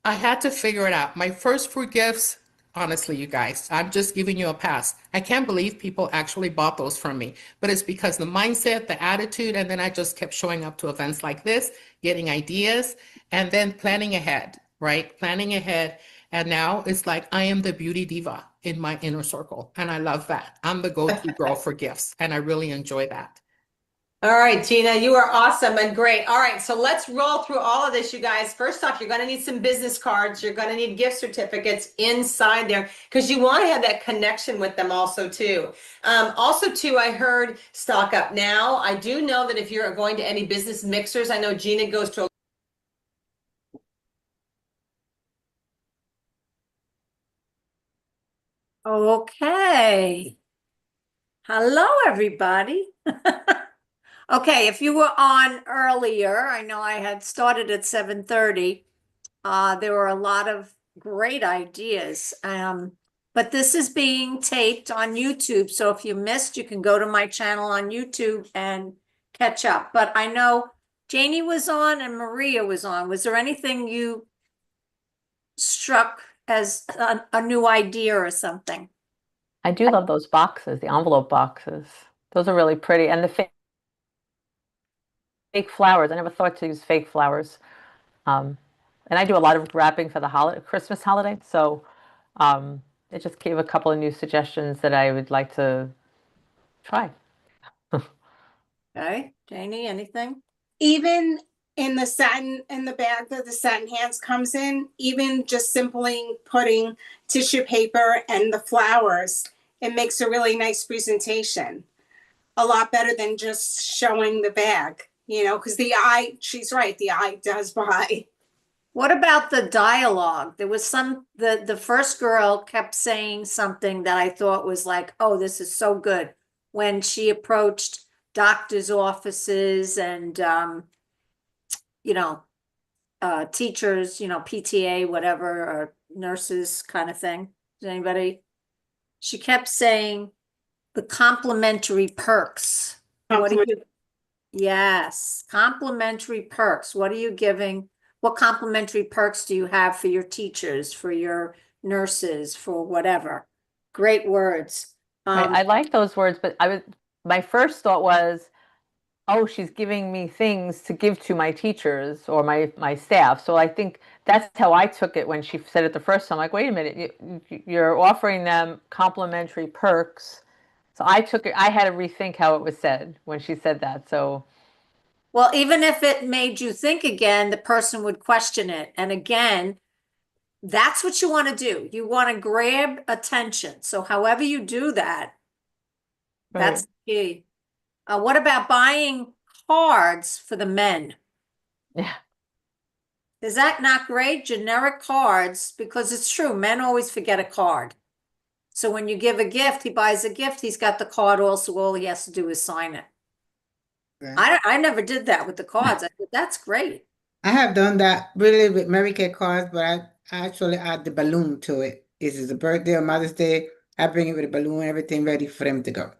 I had to figure it out. My first fruit gifts, honestly, you guys, I'm just giving you a pass. I can't believe people actually bought those from me, but it's because the mindset, the attitude, and then I just kept showing up to events like this, getting ideas, and then planning ahead, right? Planning ahead. And now it's like I am the beauty diva in my inner circle, and I love that. I'm the go-to girl for gifts, and I really enjoy that. All right, Gina, you are awesome and great. All right, so let's roll through all of this, you guys. First off, you're going to need some business cards. You're going to need gift certificates inside there because you want to have that connection with them also, too. Also, too, I heard stock up now. I do know that if you're going to any business mixers, I know Gina goes to a Okay. Hello, everybody. Okay, if you were on earlier, I know I had started at 7:30. There were a lot of great ideas. But this is being taped on YouTube, so if you missed, you can go to my channel on YouTube and catch up. But I know Janie was on and Maria was on. Was there anything you struck as a new idea or something? I do love those boxes, the envelope boxes. Those are really pretty. And the fake flowers. I never thought to use fake flowers. And I do a lot of wrapping for the Christmas holiday. So it just gave a couple of new suggestions that I would like to try. Okay, Janie, anything? Even in the satin, in the bag that the satin hands comes in, even just simply putting tissue paper and the flowers, it makes a really nice presentation. A lot better than just showing the bag, you know, because the eye, she's right, the eye does buy. What about the dialogue? There was the first girl kept saying something that I thought was like, oh, this is so good. When she approached doctors' offices and, you know, teachers, you know, PTA, whatever, or nurses kind of thing. Does anybody? She kept saying the complimentary perks. What do you? Yes, complimentary perks. What are you giving? What complimentary perks do you have for your teachers, for your nurses, for whatever? Great words. I like those words, but my first thought was, oh, she's giving me things to give to my teachers or my staff. So I think that's how I took it when she said it the first time. Like, wait a minute, you're offering them complimentary perks. So I took it, I had to rethink how it was said when she said that. So, well, even if it made you think again, the person would question it. And again, that's what you want to do. You want to grab attention. So however you do that, that's the key. What about buying cards for the men? yeah. Is that not great? Generic cards, because it's true, men always forget a card. So when you give a gift, he buys a gift, he's got the card also, all he has to do is sign it. I never did that with the cards. I said, that's great. I have done that really with Mary Kay cards, but I actually add the balloon to it. Is it a birthday or Mother's Day? I bring it with a balloon, everything ready for them to go.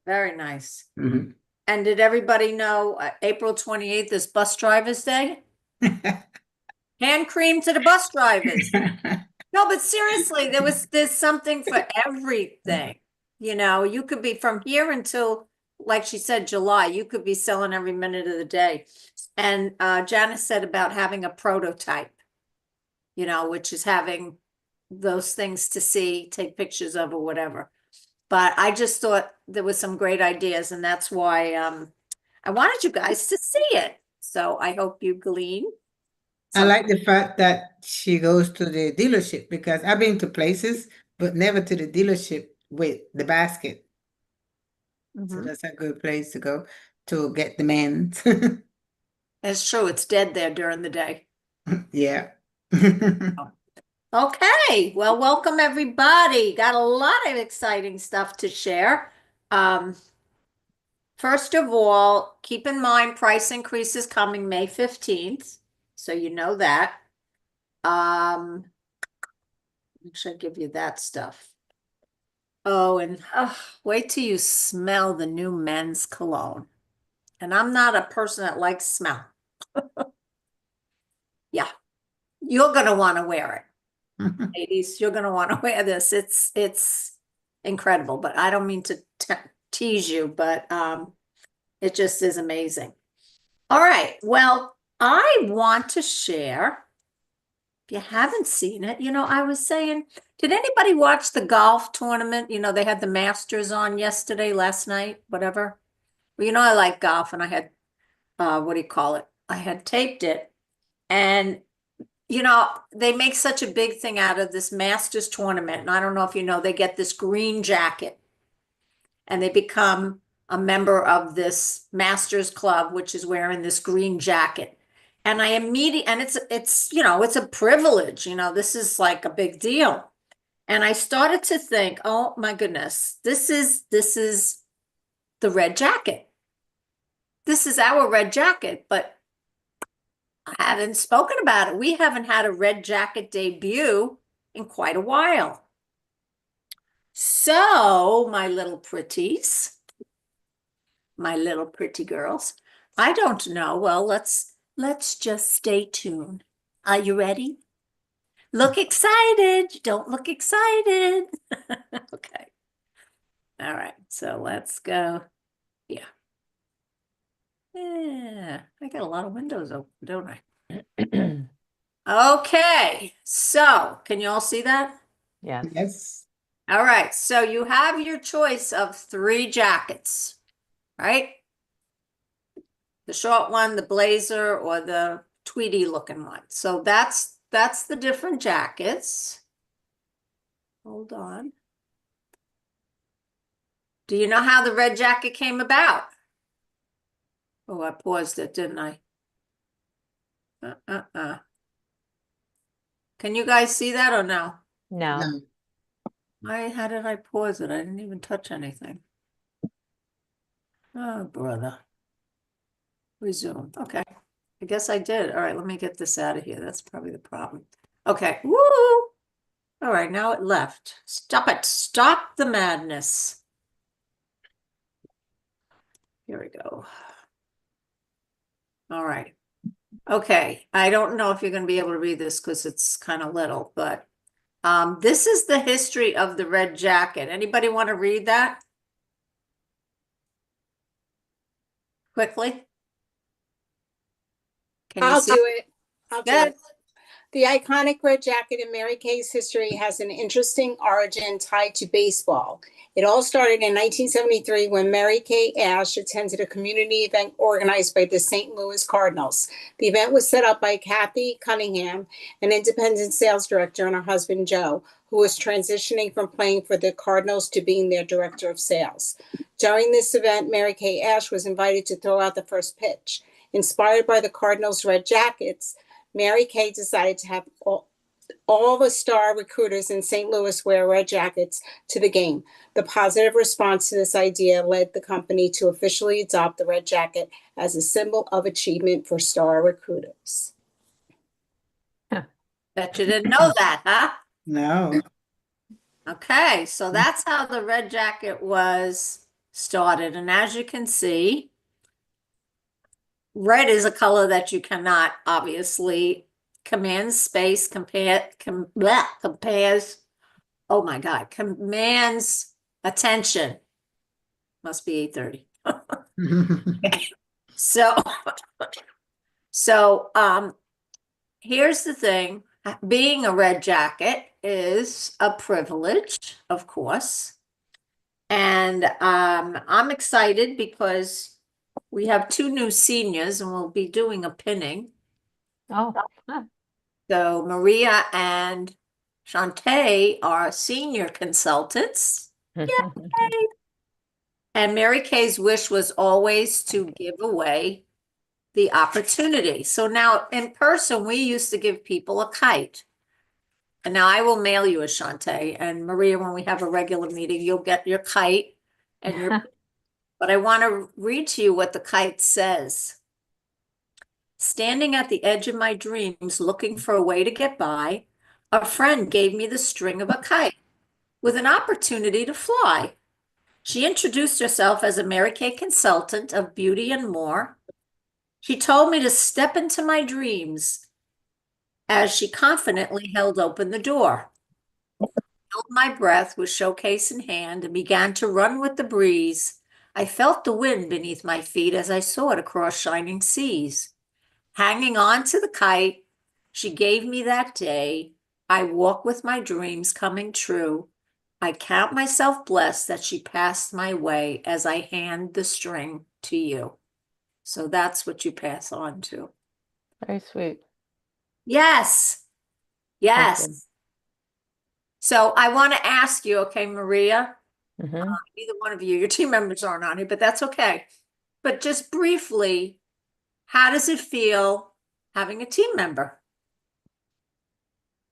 Very nice. Mhm. And did everybody know April 28th is Bus Drivers Day? Hand cream to the bus drivers. No, but seriously, there's something for everything. You know, you could be from here until, like she said, July, you could be selling every minute of the day. And Janice said about having a prototype, you know, which is having those things to see, take pictures of or whatever. But I just thought there was some great ideas, and that's why I wanted you guys to see it. So I hope you glean. I like the fact that she goes to the dealership because I've been to places, but never to the dealership with the basket. So that's a good place to go to get the men's. It's true. It's dead there during the day. Yeah. Okay, well, welcome everybody. Got a lot of exciting stuff to share. First of all, keep in mind price increase is coming May 15th, so you know that. Make sure I give you that stuff. Oh, and wait till you smell the new men's cologne. And I'm not a person that likes smell. Yeah, you're gonna want to wear it. Ladies, you're gonna want to wear this. It's incredible, but I don't mean to tease you, but it just is amazing. All right, well, I want to share. If you haven't seen it, I was saying, did anybody watch the golf tournament? They had the Masters on yesterday, last night, whatever. Well, I like golf, and I had what do you call it? I had taped it, and they make such a big thing out of this Masters tournament. And I don't know if you know, they get this green jacket and they become a member of this Masters club, which is wearing this green jacket. And and it's a privilege, this is like a big deal. And I started to think, oh my goodness, this is the red jacket. This is our red jacket, but I haven't spoken about it. We haven't had a red jacket debut in quite a while. So, my little pretties, my little pretty girls, I don't know. Well, let's just stay tuned. Are you ready? Look excited. Don't look excited. Okay. All right. So let's go. Yeah. Yeah. I got a lot of windows open, don't I? Okay, so can you all see that? Yes. Yes. All right, so you have your choice of 3 jackets, right? The short one, the blazer, or the tweedy looking one. So that's the different jackets. Hold on. Do you know how the red jacket came about? Oh, I paused it, didn't I? Can you guys see that or no? No. How did I pause it? I didn't even touch anything. Oh, brother. Resume. Okay. I guess I did. All right, let me get this out of here. That's probably the problem. Okay. Woo! All right, now it left. Stop it. Stop the madness. Here we go. All right. Okay. I don't know if you're going to be able to read this because it's kind of little, but this is the history of the red jacket. Anybody want to read that? Quickly. Can you I'll see? do it. I'll do Good. it. The iconic red jacket in Mary Kay's history has an interesting origin tied to baseball. It all started in 1973 when Mary Kay Ash attended a community event organized by the St. Louis Cardinals. The event was set up by Kathy Cunningham, an independent sales director, and her husband Joe, who was transitioning from playing for the Cardinals to being their director of sales. During this event, Mary Kay Ash was invited to throw out the first pitch. Inspired by the Cardinals' red jackets, Mary Kay decided to have all the star recruiters in St. Louis wear red jackets to the game. The positive response to this idea led the company to officially adopt the red jacket as a symbol of achievement for star recruiters. Bet you didn't know that, huh? No. Okay, so that's how the red jacket was started. And as you can see, red is a color that you cannot obviously command space, compares, oh my God, commands attention. Must be 8:30. So, here's the thing. Being a red jacket is a privilege, of course. And I'm excited because we have 2 new seniors and we'll be doing a pinning. Oh. So Maria and Shantae are senior consultants. Yay! And Mary Kay's wish was always to give away the opportunity. So now in person, we used to give people a kite. And now I will mail you a Shantae, and Maria, when we have a regular meeting, you'll get your kite and your, but I want to read to you what the kite says. Standing at the edge of my dreams, looking for a way to get by, a friend gave me the string of a kite with an opportunity to fly. She introduced herself as a Mary Kay consultant of beauty and more. She told me to step into my dreams as she confidently held open the door. I held my breath with showcase in hand and began to run with the breeze. I felt the wind beneath my feet as I soared across shining seas. Hanging on to the kite she gave me that day, I walk with my dreams coming true. I count myself blessed that she passed my way as I hand the string to you. So that's what you pass on to. Very sweet. Yes. Thank you. Yes. So I want to ask you, okay, Maria, Mhm. either one of you, your team members aren't on here, but that's okay. But just briefly, how does it feel having a team member?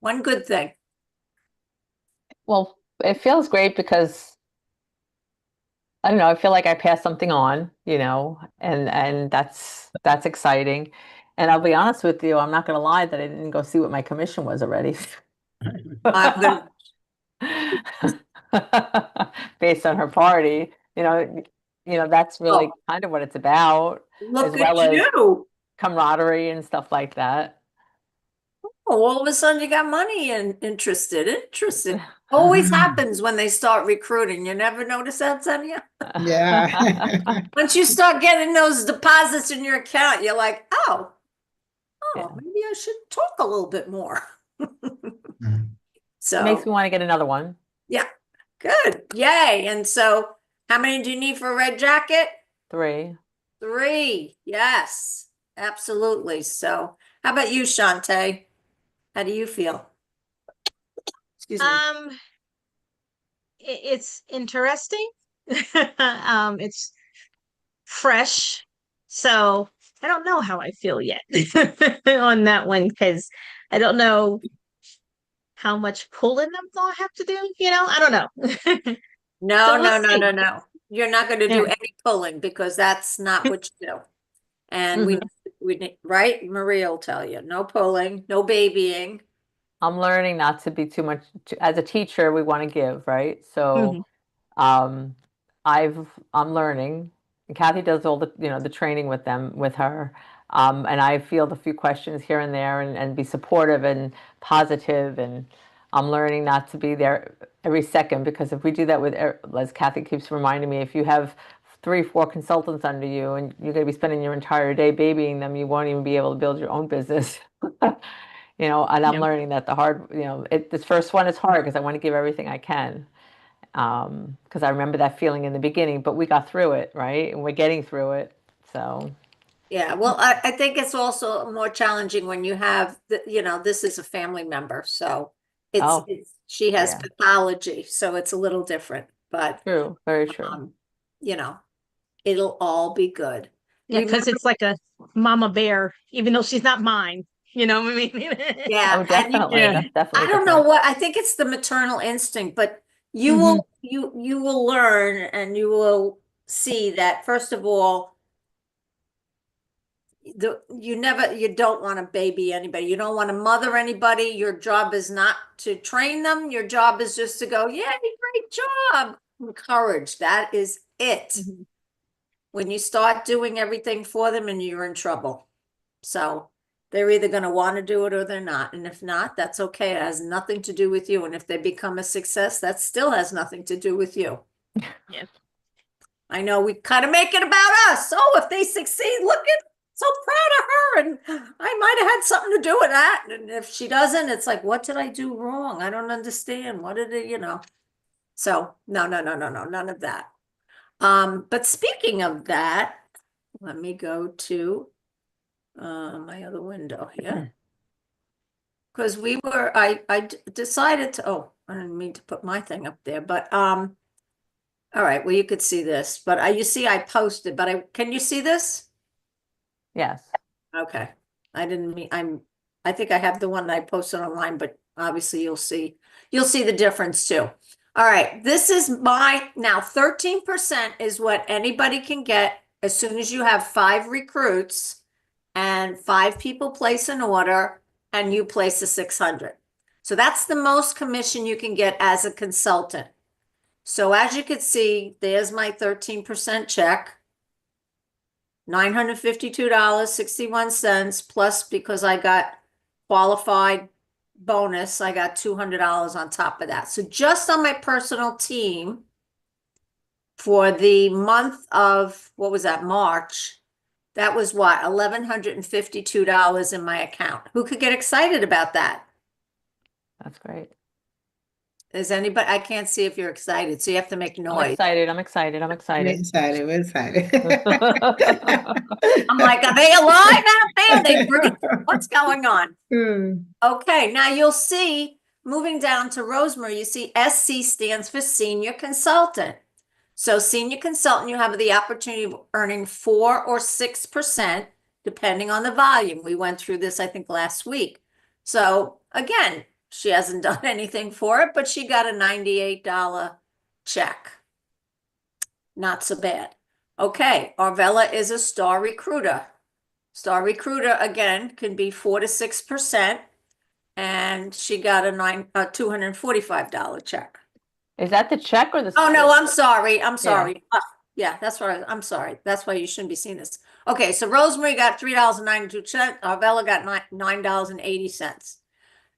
One good thing. Well, it feels great because I don't know, I feel like I passed something on, and that's exciting. And I'll be honest with you, I'm not gonna lie that I didn't go see what my commission was already. I'm gonna Based on her party, that's really kind of what it's about, as look at well as you. camaraderie and stuff like that. Oh, all of a sudden you got money and interested. Always happens when they start recruiting. You never notice that, Tanya? Yeah. Once you start getting those deposits in your account, you're like, oh, Yeah. maybe I should talk a little bit more. It makes me So, want to get another one. yeah, good. Yay. And so, how many do you need for a red jacket? 3. 3. Yes, absolutely. So, how about you, Shantae? How do you feel? Excuse me. It's interesting. It's fresh. So I don't know how I feel yet on that one because I don't know how much pulling I'm gonna have to do. I don't know. No, So we'll no, no, no, see. no. You're not going to do Yeah. any pulling because that's not what you do. And Mhm. right? Maria will tell you, no pulling, no babying. I'm learning not to be too much, as a teacher, we want to give, right? So Mhm. um, I'm learning, and Kathy does all the training with them, with her. And I field a few questions here and there, and be supportive and positive, and I'm learning not to be there every second, because if we do that with, as Kathy keeps reminding me, if you have 3, 4 consultants under you and you're going to be spending your entire day babying them, you won't even be able to build your own business. And I'm Yeah. learning that the hard, this first one is hard because I want to give everything I can. Because I remember that feeling in the beginning, but we got through it, right? And we're getting through it. So, Yeah, well, I think it's also more challenging when you have, this is a family member. So oh, she has yeah, pathology, so it's a little different, but, true, very true. um, you know, it'll all be good. Yeah, because Remember, it's like a mama bear, even though she's not mine. You know what I mean? yeah, Oh, and definitely. Yeah. That's definitely I the don't know case. what, I think it's the maternal instinct, but you Hmm. will you will learn and you will see that first of all, you don't want to baby anybody. You don't want to mother anybody. Your job is not to train them. Your job is just to go, yay, great job. Encourage. That is it. Mhm. When you start doing everything for them and you're in trouble. So they're either going to want to do it or they're not. And if not, that's okay. It has nothing to do with you. And if they become a success, that still has nothing to do with you. Yeah. I know we kind of make it about us. Oh, if they succeed, look at, so proud of her. And I might have had something to do with that. And if she doesn't, it's like, what did I do wrong? I don't understand. What did it? So no, no, no, no, no, none of that. But speaking of that, let me go to my other window here. Because I decided to, oh, I didn't mean to put my thing up there, but all right, well, you could see this, but you see I posted, but can you see this? Yes. Okay. I didn't mean, I think I have the one that I posted online, but Obviously, you'll see the difference too. All right, this is now 13% is what anybody can get as soon as you have 5 recruits and 5 people place an order and you place a 600. So that's the most commission you can get as a consultant. So as you can see, there's my 13% check. $952.61 plus, because I got qualified bonus, I got $200 on top of that. So just on my personal team for the month of, what was that, March, that was what, $1,152 in my account. Who could get excited about that? That's great. Is anybody? I can't see if you're excited, so you have to make I'm noise. excited. I'm excited. I'm We're excited. excited. We're excited. I'm like, are they alive out there? Are they breathing? What's going on? Mm. Okay, now you'll see, moving down to Rosemary, you see SC stands for senior consultant. So senior consultant, you have the opportunity of earning 4 or 6%, depending on the volume. We went through this, I think, last week. So again, she hasn't done anything for it, but she got a $98 check. Not so bad. Okay, Arvella is a star recruiter. Star recruiter, again, can be 4 to 6%. And she got a $245 check. Is that the check or the? Oh, no, I'm sorry. I'm Yeah. sorry. Yeah, that's right. I'm sorry. That's why you shouldn't be seeing this. Okay, so Rosemary got $3.92. Arvella got $9.80.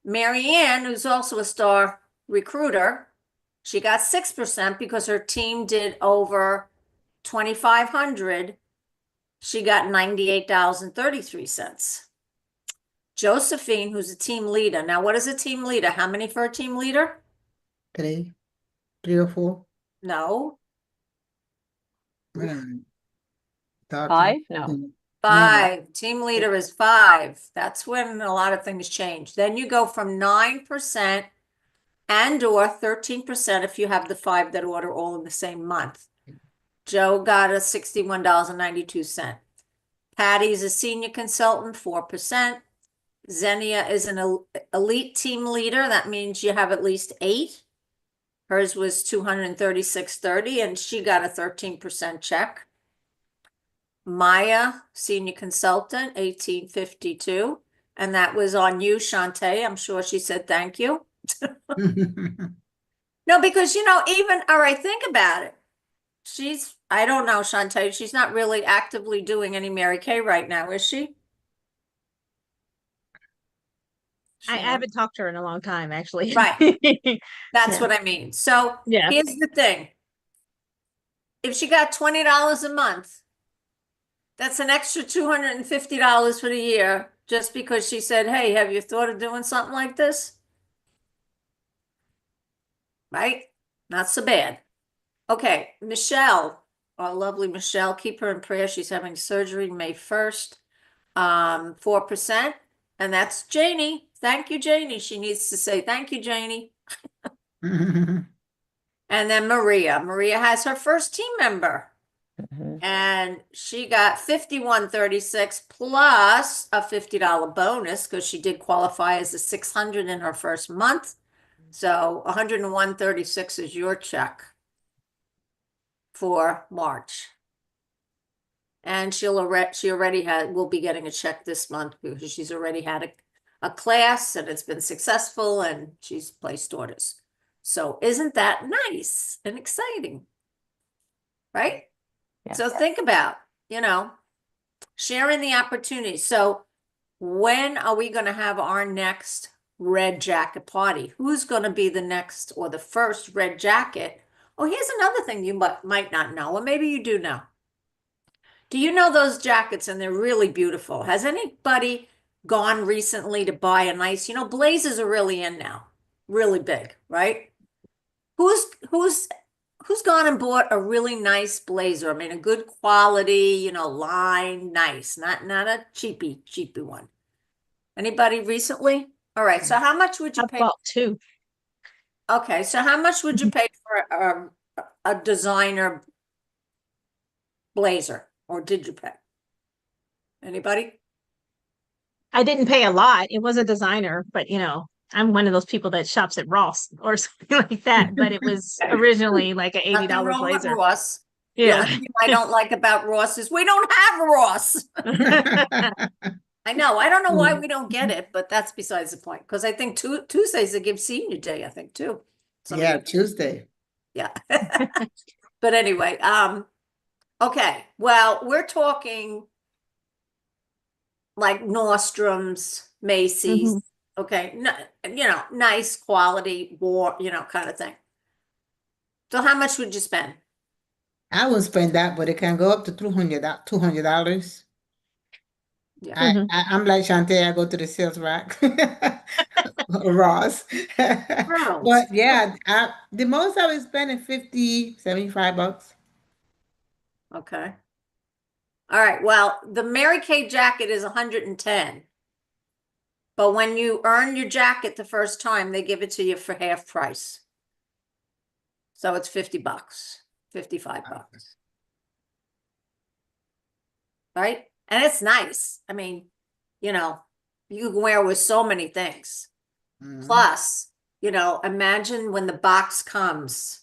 Mary Ann, who's also a star recruiter, she got 6% because her team did over 2,500. She got $98.33. Josephine, who's a team leader. Now, what is a team leader? How many for a team leader? 3 or 4. No. Mm. 5? No. Mm. 5. Team leader is 5. That's when a lot of things change. Then you go from 9% and or 13% if you have the 5 that order all in the same month. Joe got a $61.92. Patty's a senior consultant, 4%. Xenia is an elite team leader. That means you have at least 8. Hers was $236.30 and she got a 13% check. Maya, senior consultant, $18.52. And that was on you, Shantae. I'm sure she said thank you. No, because, even, all right, think about it. I don't know, Shantae, she's not really actively doing any Mary Kay right now, is she? I haven't talked to her in a long time, actually. Right. That's Yeah. what I mean. So Yeah. here's the thing. If she got $20 a month, that's an extra $250 for the year just because she said, hey, have you thought of doing something like this? Right? Not so bad. Okay, Michelle, our lovely Michelle, keep her in prayer. She's having surgery May 1st. 4%. And that's Janie. Thank you, Janie. She needs to say thank you, Janie. And then Maria. Maria has her first team member. And she got $51.36 plus a $50 bonus because she did qualify as a 600 in her first month. So $101.36 is your check for March. And she already will be getting a check this month because she's already had a class and it's been successful and she's placed orders. So isn't that nice and exciting? Right? Yes. So think about, sharing the opportunity. So when are we going to have our next red jacket party? Who's going to be the next or the first red jacket? Oh, here's another thing you might not know, or maybe you do know. Do you know those jackets? And they're really beautiful. Has anybody gone recently to buy a nice, blazers are really in now, really big, right? Who's gone and bought a really nice blazer? I mean, a good quality, line, nice, not a cheapy one. Anybody recently? All right. So how much would you pay? About 2. Okay. So how much would you pay for a designer blazer, or did you pay? Anybody? I didn't pay a lot. It was a designer, but I'm one of those people that shops at Ross or something like that, but it was originally like an Nothing $80 wrong with blazer. Ross. The Yeah. only thing I don't like about Ross is we don't have Ross. I know. I don't know why we don't get it, but that's besides the point. Because I think Tuesdays they give Senior Day, I think, too. Yeah, Tuesday. Yeah. But anyway, okay. Well, we're talking like Nordstrom's, Macy's, okay, no, you know, nice quality war, you know, kind of thing. So how much would you spend? I wouldn't spend that, but it can go up to $200. Yeah. I'm like Shantae, I go to the sales rack. Ross. Girls. But yeah, the most I was spending 50, $75. Okay. All right. Well, the Mary Kay jacket is 110. But when you earn your jacket the first time, they give it to you for half price. So it's $50, $55. Right? And it's nice. I mean, you know, you can wear with so many things. Plus, you know, imagine when the box comes.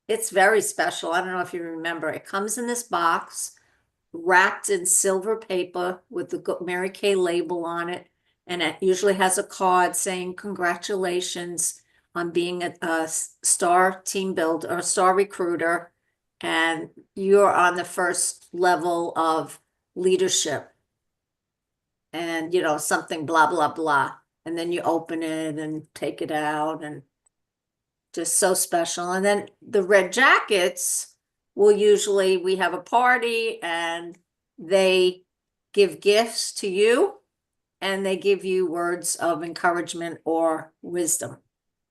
It's very special. I don't know if you remember. It comes in this box, wrapped in silver paper with the Mary Kay label on it. And it usually has a card saying, congratulations on being a star team builder or star recruiter. And you're on the first level of leadership. And, you know, something blah, blah, blah. And then you open it and take it out and just so special. And then the red jackets will usually, we have a party and they give gifts to you and they give you words of encouragement or wisdom.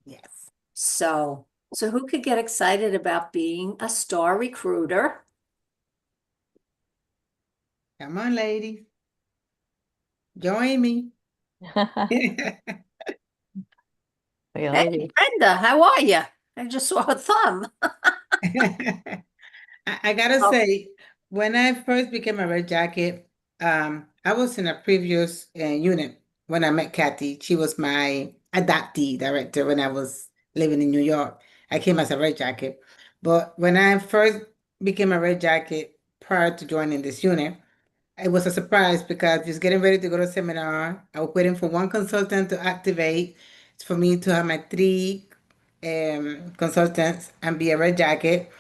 Yes. So who could get excited about being a star recruiter? Come on, ladies. Join me. Hey, Brenda, how are you? I just saw a thumb. I gotta say, when I first became a red jacket, I was in a previous unit when I met Kathy. She was my adoptee director when I was living in New York. I came as a red jacket. But when I first became a red jacket prior to joining this unit, it was a surprise because just getting ready to go to seminar. I was waiting for one consultant to activate for me to have my three consultants and be a red jacket.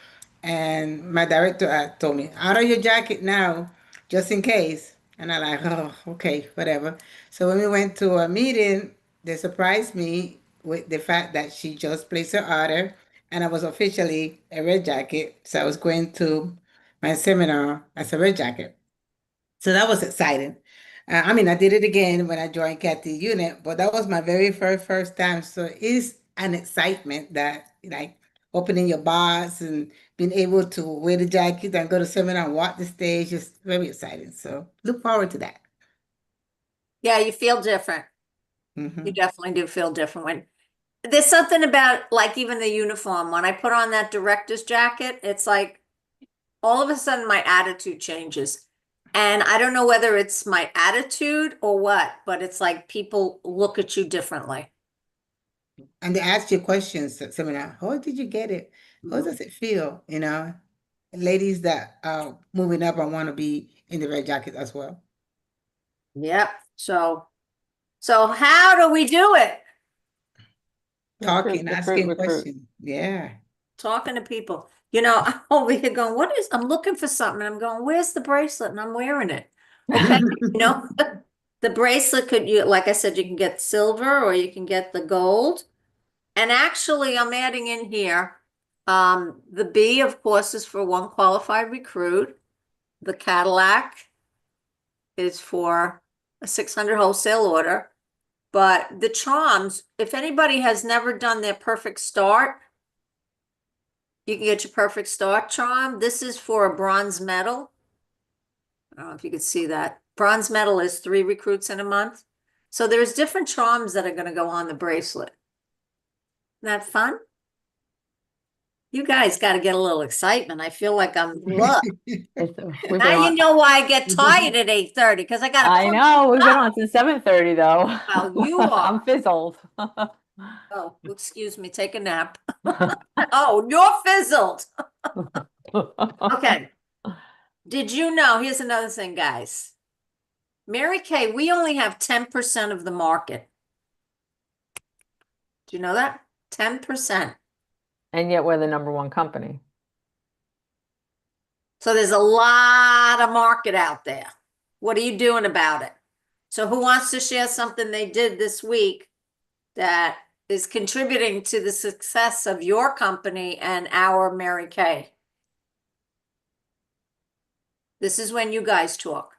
And my director told me, out of your jacket now, just in case. And I'm like, oh, okay, whatever. So when we went to a meeting, they surprised me with the fact that she just placed her order and I was officially a red jacket. So I was going to my seminar as a red jacket. So that was exciting. I mean, I did it again when I joined Kathy unit, but that was my very first time. So it's an excitement that like opening your box and being able to wear the jacket and go to seminar and walk the stage is very exciting. So look forward to that. Yeah, you feel different. Mm-hmm. You definitely do feel different when there's something about like even the uniform. When I put on that director's jacket, it's like all of a sudden my attitude changes. And I don't know whether it's my attitude or what, but it's like people look at you differently. And they ask you questions at seminar. How did you get it? How does it feel? You know, ladies that are moving up and want to be in the red jacket as well. Yep. So how do we do it? Talking, asking questions. Yeah. Talking to people. You know, I'm over here going, I'm looking for something. I'm going, where's the bracelet? And I'm wearing it. Okay. You know, the bracelet like I said, you can get silver or you can get the gold. And actually, I'm adding in here, the B, of course, is for one qualified recruit. The Cadillac is for a 600 wholesale order. But the charms, if anybody has never done their perfect start, you can get your perfect start charm. This is for a bronze medal. I don't know if you could see that. Bronze medal is 3 recruits in a month. So there's different charms that are going to go on the bracelet. Isn't that fun? You guys got to get a little excitement. I feel like I'm, look, We've now been you on. know why I get tired at 8:30 because I got to I punch know we've been up. on since 7:30 though. Well, you I'm are. fizzled. Oh, excuse me, take a nap. Oh, you're fizzled. Okay. Did you know? Here's another thing, guys. Mary Kay, we only have 10% of the market. Do you know that? 10%. And yet we're the number one company. So there's a lot of market out there. What are you doing about it? So who wants to share something they did this week that is contributing to the success of your company and our Mary Kay? This is when you guys talk.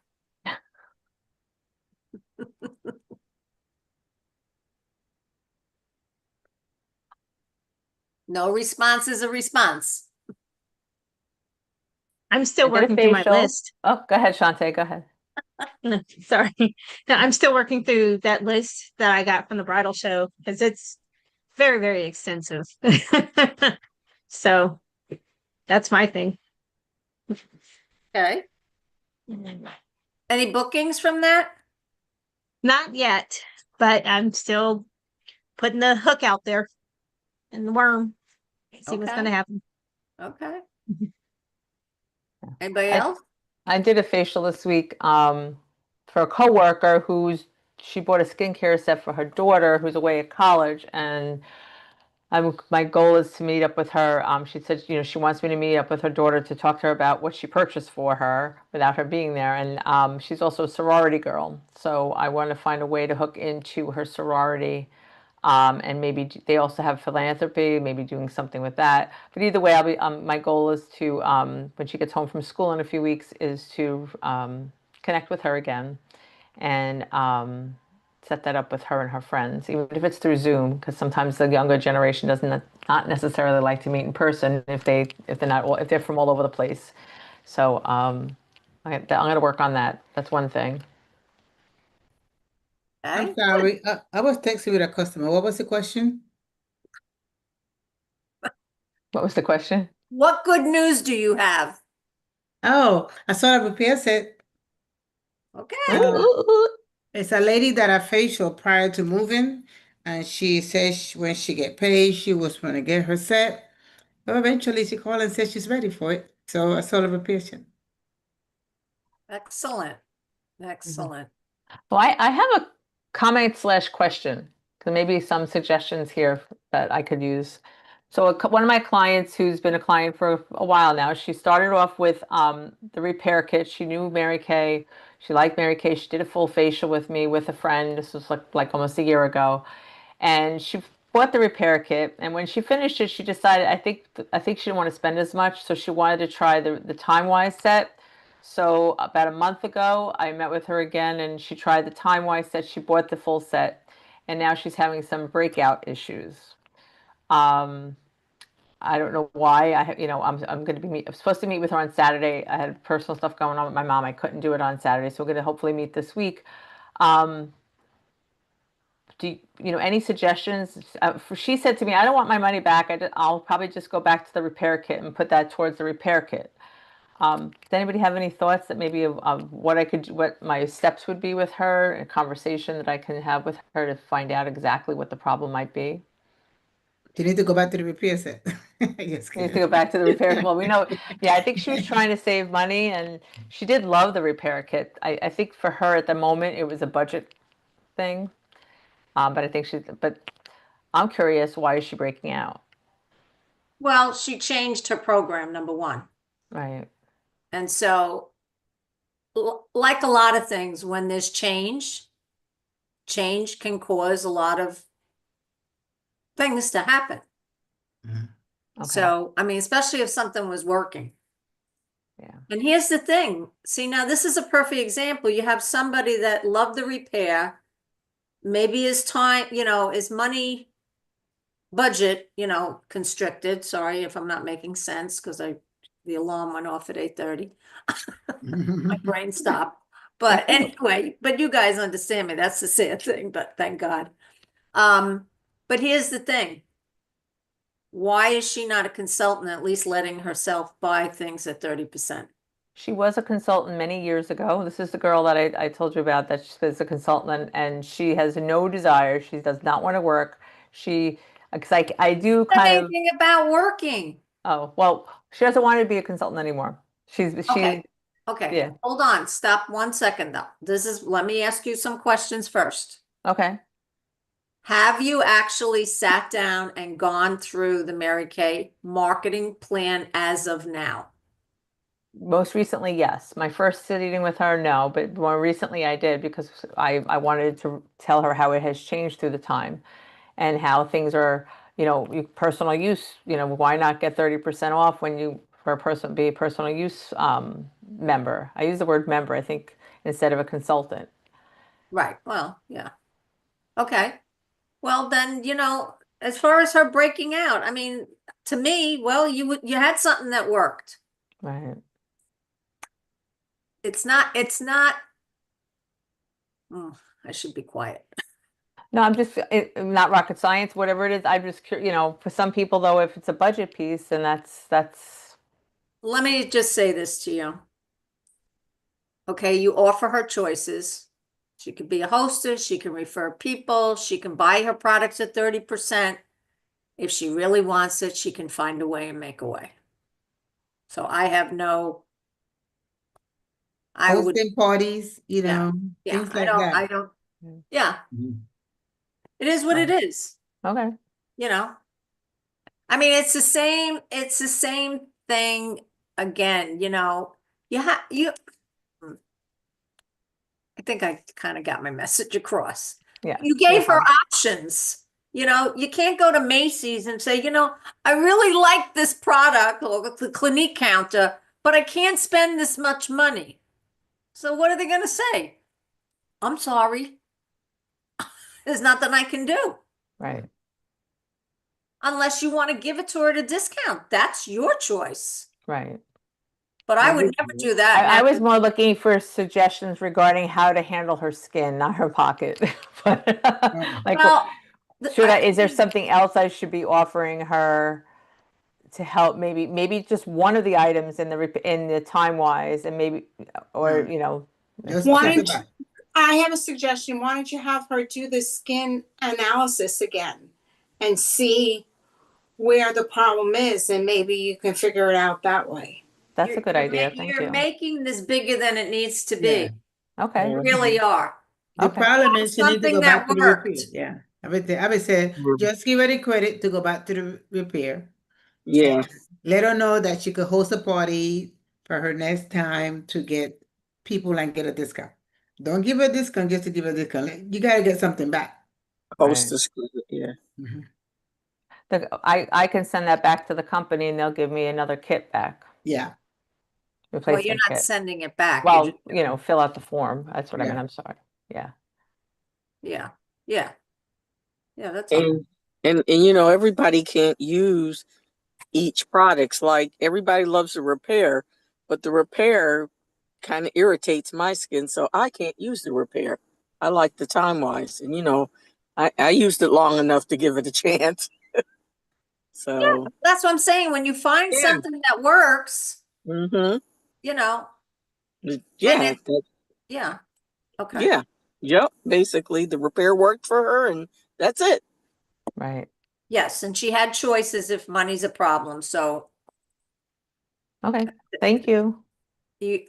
No response is a response. I'm still I did a working through my facial. list. Oh, go ahead, Shantae. Go ahead. No, sorry. No, I'm still working through that list that I got from the bridal show because it's very, very extensive. So that's my thing. Okay. Any bookings from that? Not yet, but I'm still putting the hook out there and the worm. See what's Okay. going to happen. Okay. Anybody I, else? I did a facial this week for a coworker she bought a skincare set for her daughter who's away at college, and my goal is to meet up with her. She said, she wants me to meet up with her daughter to talk to her about what she purchased for her without her being there. And she's also a sorority girl. So I want to find a way to hook into her sorority. And maybe they also have philanthropy, maybe doing something with that. But either way, my goal is to, when she gets home from school in a few weeks, is to connect with her again and set that up with her and her friends, even if it's through Zoom, because sometimes the younger generation doesn't not necessarily like to meet in person if they're from all over the place. So I'm going to work on that. That's one thing. I'm sorry. I was texting with a customer. What was the question? What was the question? What good news do you have? Oh, I saw a repair set. Okay. It's a lady that had facial prior to moving, and she says when she get paid, she was going to get her set. But eventually, she called and said she's ready for it. So I saw the repair set. Excellent. Excellent. Well, I have a comment/question, because maybe some suggestions here that I could use. So one of my clients who's been a client for a while now, she started off with the repair kit. She knew Mary Kay. She liked Mary Kay. She did a full facial with me with a friend. This was like almost a year ago. And she bought the repair kit. And when she finished it, she decided, I think she didn't want to spend as much. So she wanted to try the Time-Wise set. So about a month ago, I met with her again and she tried the Time-Wise set. She bought the full set and now she's having some breakout issues. I don't know why. I'm going to I'm supposed to meet with her on Saturday. I had personal stuff going on with my mom. I couldn't do it on Saturday, so we're going to hopefully meet this week. Um, any suggestions? She said to me, "I don't want my money back. I'll probably just go back to the repair kit and put that towards the repair kit." Does anybody have any thoughts that maybe of what my steps would be with her, a conversation that I can have with her to find out exactly what the problem might be? You need to go back to the repair set. Just Needs to kidding. go back to the repair. Well, we know, yeah, I think she was trying to save money and she did love the repair kit. I think for her at the moment it was a budget thing. But I think but I'm curious, why is she breaking out? Well, she changed her program, number one. Right. And so, like a lot of things, when there's change can cause a lot of things to happen. Okay. So, I mean, especially if something was working. Yeah. And here's the thing. See, now this is a perfect example. You have somebody that loved the repair, maybe his time, his money budget, constricted. Sorry if I'm not making sense because the alarm went off at 8:30. My brain stopped. But anyway, but you guys understand me. That's the sad thing, but thank God. But here's the thing. Why is she not a consultant, at least letting herself buy things at 30%? She was a consultant many years ago. This is the girl that I told you about that she's a consultant and she has no desire. She does not want to work. Because I do kind of, Anything about working? oh, well, she doesn't want to be a consultant anymore. Okay. Okay, yeah, hold on. Stop 1 second though. Let me ask you some questions first. okay. Have you actually sat down and gone through the Mary Kay marketing plan as of now? Most recently, yes. My first sitting with her, no, but more recently I did because I wanted to tell her how it has changed through the time and how things are, personal use, why not get 30% off when you, for a person, be a personal use member. I use the word member, I think, instead of a consultant. Right, well, yeah. Okay. Well, then, as far as her breaking out, I mean, to me, well, you had something that worked. Right. It's not, I should be quiet. No, I'm just not rocket science, whatever it is. I'm just curious, for some people though, if it's a budget piece, then that's. Let me just say this to you. Okay, you offer her choices. She could be a hostess, she can refer people, she can buy her products at 30%. If she really wants it, she can find a way and make a way. So I have no, I would, Hosting parties, yeah, things like that. I don't, yeah. It is what it is, Okay. I mean, it's the same thing again, I think I kind of got my message across. Yeah. You gave her options. You can't go to Macy's and say, I really like this product or the Clinique counter, but I can't spend this much money. So what are they going to say? I'm sorry. There's nothing I can do. Right. Unless you want to give it to her at a discount. That's your choice. Right. But I would never do that. I was more looking for suggestions regarding how to handle her skin, not her pocket. Like, Well, is there something else I should be offering her to help? Maybe just one of the items in the time wise, and maybe, or Just Why talk don't you, about. I have a suggestion. Why don't you have her do the skin analysis again and see where the problem is, and maybe you can figure it out that way. That's a good idea. Thank You're you. making this bigger than it needs to Yeah. be. Okay. You really are. The Okay. problem is she needs to Something go back that to the worked. repair. Yeah. I would say just give her the credit to go back to the repair. Yeah. And let her know that she could host a party for her next time to get people and get a discount. Don't give her a discount just to give her a discount. You gotta get something back. Hostess credit, yeah. I can send that back to the company and they'll give me another kit back. Yeah. Well, Replacement you're not kit. sending it back. Well, fill out the form. That's what I Yeah. mean. I'm sorry. Yeah. Yeah. Yeah. Yeah, that's all. And everybody can't use each products. Like everybody loves the repair, but the repair kind of irritates my skin, so I can't use the repair. I like the time wise, and I used it long enough to give it a chance. So That's what I'm saying. When you find something that works, yeah, and yeah. Okay. yeah, yep. Basically, the repair worked for her, and that's it. Right. Yes, and she had choices if money's a problem. So Okay. Thank you.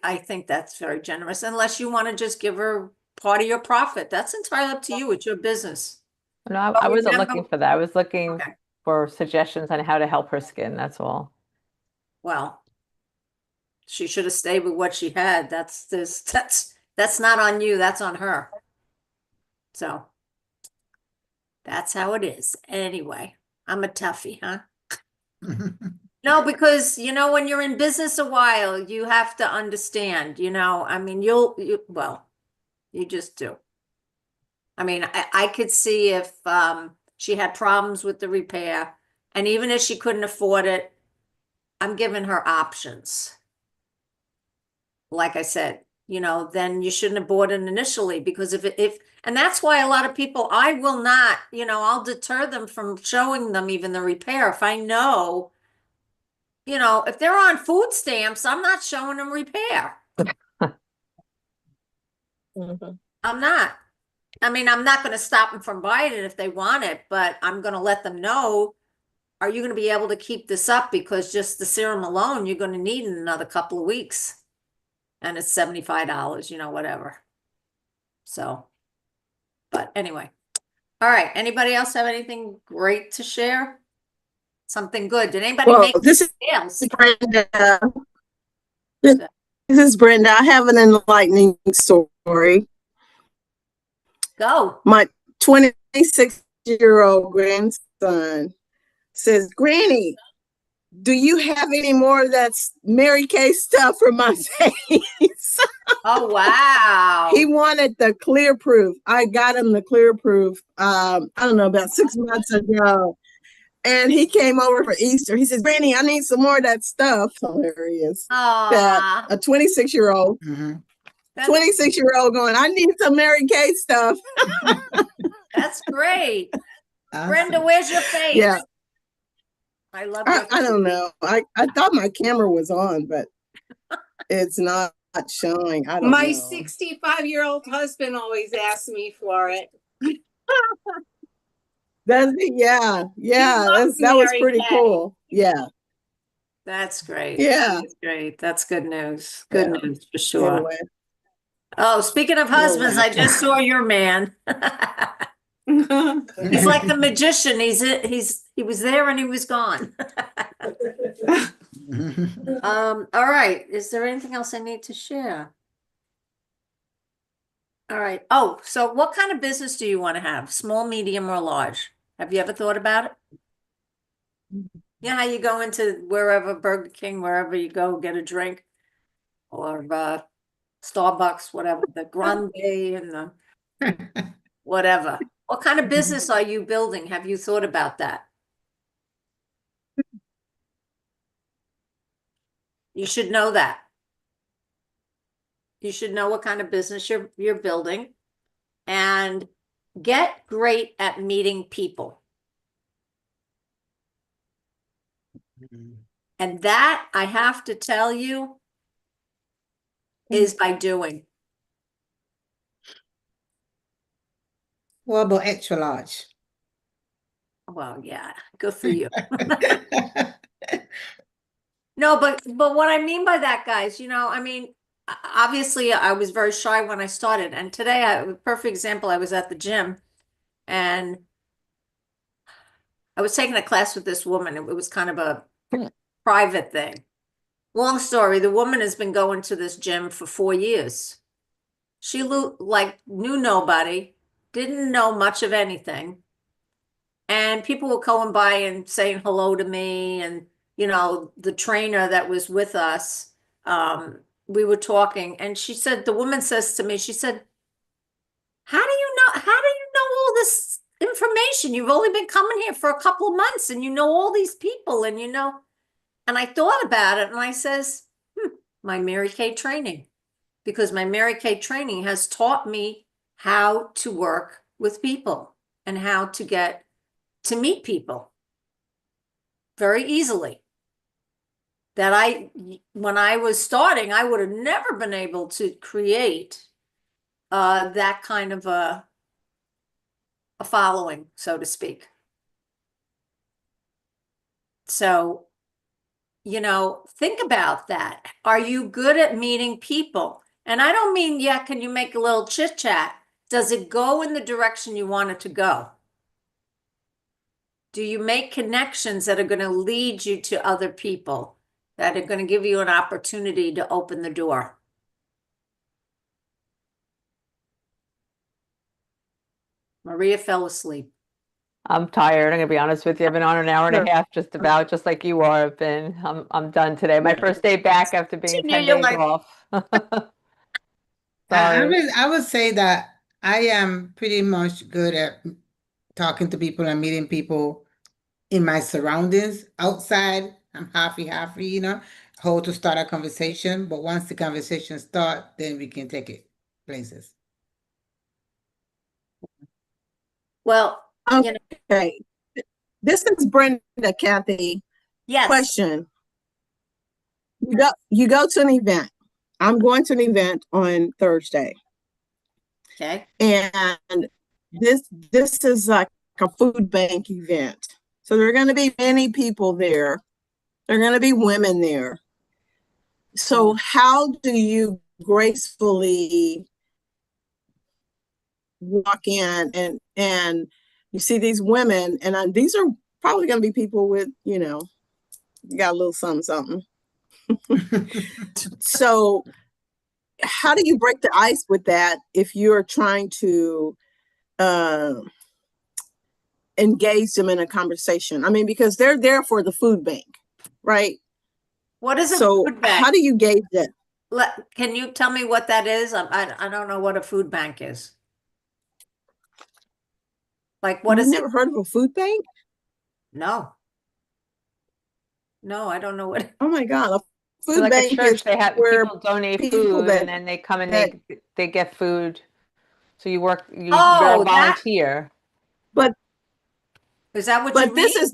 I think that's very generous, unless you want to just give her part of your profit. That's entirely up to you. It's your business. No, I wasn't looking for that. I was looking for suggestions on how to help her skin. That's all. Well, she should have stayed with what she had. That's not on you. That's on her. So that's how it is. Anyway, I'm a toughie, huh? No, because when you're in business a while, you have to understand, I mean, you just do. I mean, I could see if she had problems with the repair, and even if she couldn't afford it, I'm giving her options. Like I said, then you shouldn't have bought it initially, because and that's why a lot of people, I will not, I'll deter them from showing them even the repair. If I know, if they're on food stamps, I'm not showing them repair. I'm not. I mean, I'm not going to stop them from buying it if they want it, but I'm going to let them know, are you going to be able to keep this up? Because just the serum alone, you're going to need in another couple of weeks. And it's $75, whatever. So, but anyway. All right. Anybody else have anything great to share? Something good? Did anybody make this is sales? Brenda. This is Brenda. I have an enlightening story. Go. My 26-year-old grandson says, Granny, do you have any more of that Mary Kay stuff for my face? Oh, wow. He wanted the clear proof. I got him the clear proof, I don't know, about 6 months ago. And he came over for Easter. He says, Granny, I need some more of that stuff. Hilarious. That a 26-year-old, 26-year-old going, I need some Mary Kay stuff. That's great. Brenda, where's your face? Yeah. I love your I don't know. I thought my camera was on, but it's not showing. I don't My know. 65-year-old husband always asks me for it. Does he? Yeah. loves That was Mary pretty Kay. cool. Yeah. That's great. Yeah. That's great. That's good news. Good news for sure. Anyway. Oh, speaking of husbands, I just saw your man. He's like the magician. He was there and he was gone. All right. Is there anything else I need to share? All right. Oh, so what kind of business do you want to have? Small, medium, or large? Have you ever thought about it? Yeah, how you go into wherever, Burger King, wherever you go, get a drink, or Starbucks, whatever, the grande and the whatever. What kind of business are you building? Have you thought about that? You should know that. You should know what kind of business you're building, and get great at meeting people. And that, I have to tell you, is by doing. What about extra large? Well, yeah, good for you. No, but what I mean by that, guys, I mean, obviously I was very shy when I started, and today, a perfect example, I was at the gym and I was taking a class with this woman. It was kind of a private thing. Long story, the woman has been going to this gym for 4 years. She knew nobody, didn't know much of anything. And people were going by and saying hello to me, and the trainer that was with us, we were talking, and the woman says to me, she said, how do you know all this information? You've only been coming here for a couple of months and you know all these people, and and I thought about it and I says, my Mary Kay training, because my Mary Kay training has taught me how to work with people and how to get to meet people very easily. That when I was starting, I would have never been able to create that kind of a following, so to speak. So, think about that. Are you good at meeting people? And I don't mean, can you make a little chit chat? Does it go in the direction you want it to go? Do you make connections that are going to lead you to other people, that are going to give you an opportunity to open the door? Maria fell asleep. I'm tired. I'm gonna be honest with you. I've been on an hour and a half, just like you are. I'm done today. My first day back after being 10 days off. Sorry. I would say that I am pretty much good at talking to people and meeting people in my surroundings. Outside, I'm halfy, hold to start a conversation, but once the conversation start, then we can take it places. Well, you know, Okay. This is Brenda, Kathy. yes. Question. You go to an event. I'm going to an event on Thursday. Okay. And this is like a food bank event. So there are going to be many people there. There are going to be women there. So how do you gracefully walk in and you see these women, and these are probably going to be people with, got a little something, something. So how do you break the ice with that if you're trying to engage them in a conversation? I mean, because they're there for the food bank, right? What is a So food bank? how do you gauge that? Can you tell me what that is? I don't know what a food bank is. Like, what You've is it? never heard of a food bank? No. No, I don't know what. Oh my God. A So food like a bank church, is they have where people donate people food that and then they come and that they get food. So you're a Oh, that volunteer. but is that what you but this mean? is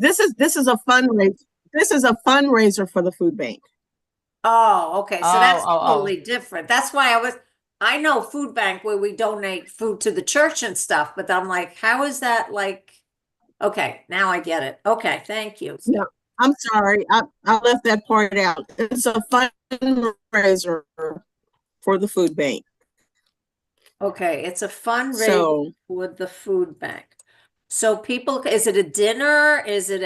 a fundraiser. This is a fundraiser for the food bank. Oh, okay. So that's Oh. totally different. That's why I know food bank where we donate food to the church and stuff, but I'm like, how is that like, okay, now I get it. Okay, thank you. No, I'm sorry. I left that part out. It's a fundraiser for the food bank. Okay, it's a fundraiser So with the food bank. So people, is it a dinner? Is it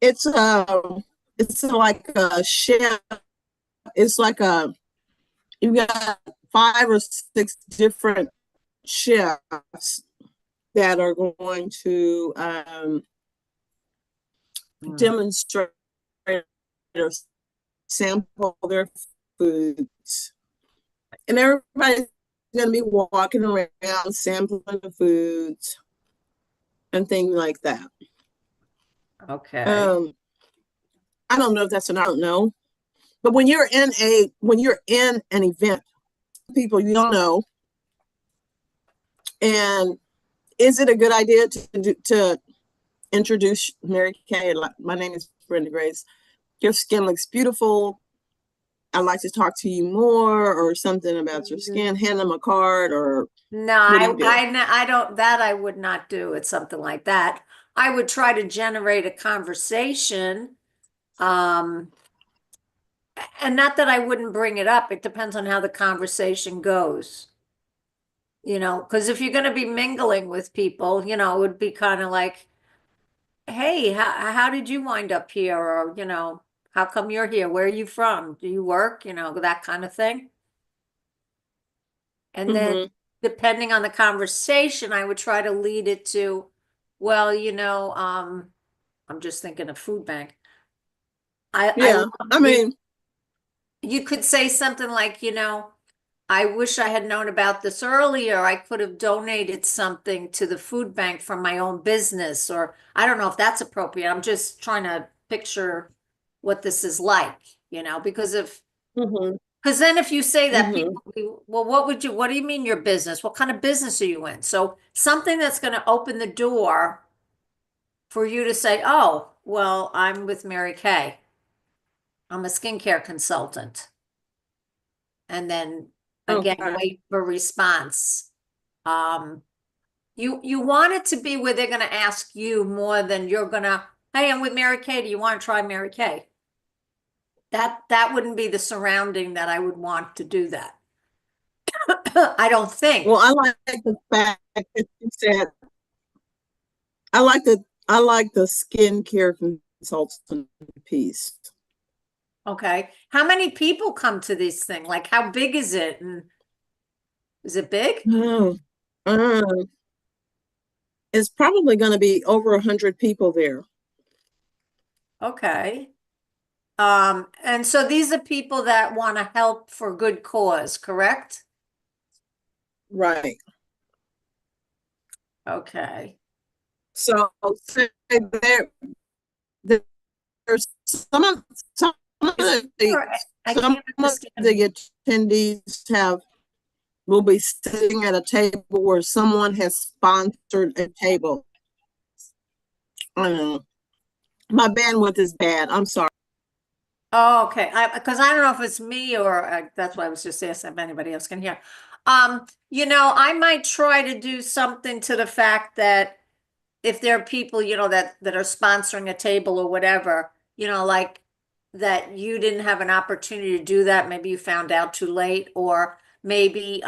it's like a chef. It's like you got 5 or 6 different chefs that are going to demonstrate or sample their foods. And everybody's going to be walking around sampling the foods and things like that. Okay. I don't know if that's I don't know. But when you're in an event, people you don't know, and is it a good idea to introduce Mary Kay? My name is Brenda Grace. Your skin looks beautiful. I'd like to talk to you more, or something about your skin. Hand them a card, or No, what do you do? I don't, that I would not do. It's something like that. I would try to generate a conversation. And not that I wouldn't bring it up. It depends on how the conversation goes. Because if you're going to be mingling with people, it would be kind of like, hey, how did you wind up here? Or, how come you're here? Where are you from? Do you work? That kind of thing. And then depending on the conversation, I would try to lead it to, well, I'm just thinking of food bank. Yeah, I mean, you could say something like, I wish I had known about this earlier. I could have donated something to the food bank from my own business, or I don't know if that's appropriate. I'm just trying to picture what this is like, because because then if you say that, people, well, what do you mean your business? What kind of business are you in? So something that's going to open the door for you to say, oh, well, I'm with Mary Kay. I'm a skincare consultant. And then again, wait for response. You want it to be where they're going to ask you more than you're going to, hey, I'm with Mary Kay. Do you want to try Mary Kay? That wouldn't be the surrounding that I would want to do that. I don't think. Well, I like the fact that you said, I like the skincare consultant piece. Okay. How many people come to this thing? Like, how big is it? And is it big? It's probably going to be over 100 people there. Okay. And so these are people that want to help for good cause, correct? Right. Okay. So there's some of I some can't of understand. the attendees will be sitting at a table where someone has sponsored a table. I don't know. My bandwidth is bad. I'm sorry. Oh, okay. Because I don't know if it's me or that's why I was just asking if anybody else can hear. I might try to do something to the fact that if there are people, that are sponsoring a table or whatever, like that you didn't have an opportunity to do that, maybe you found out too late, or maybe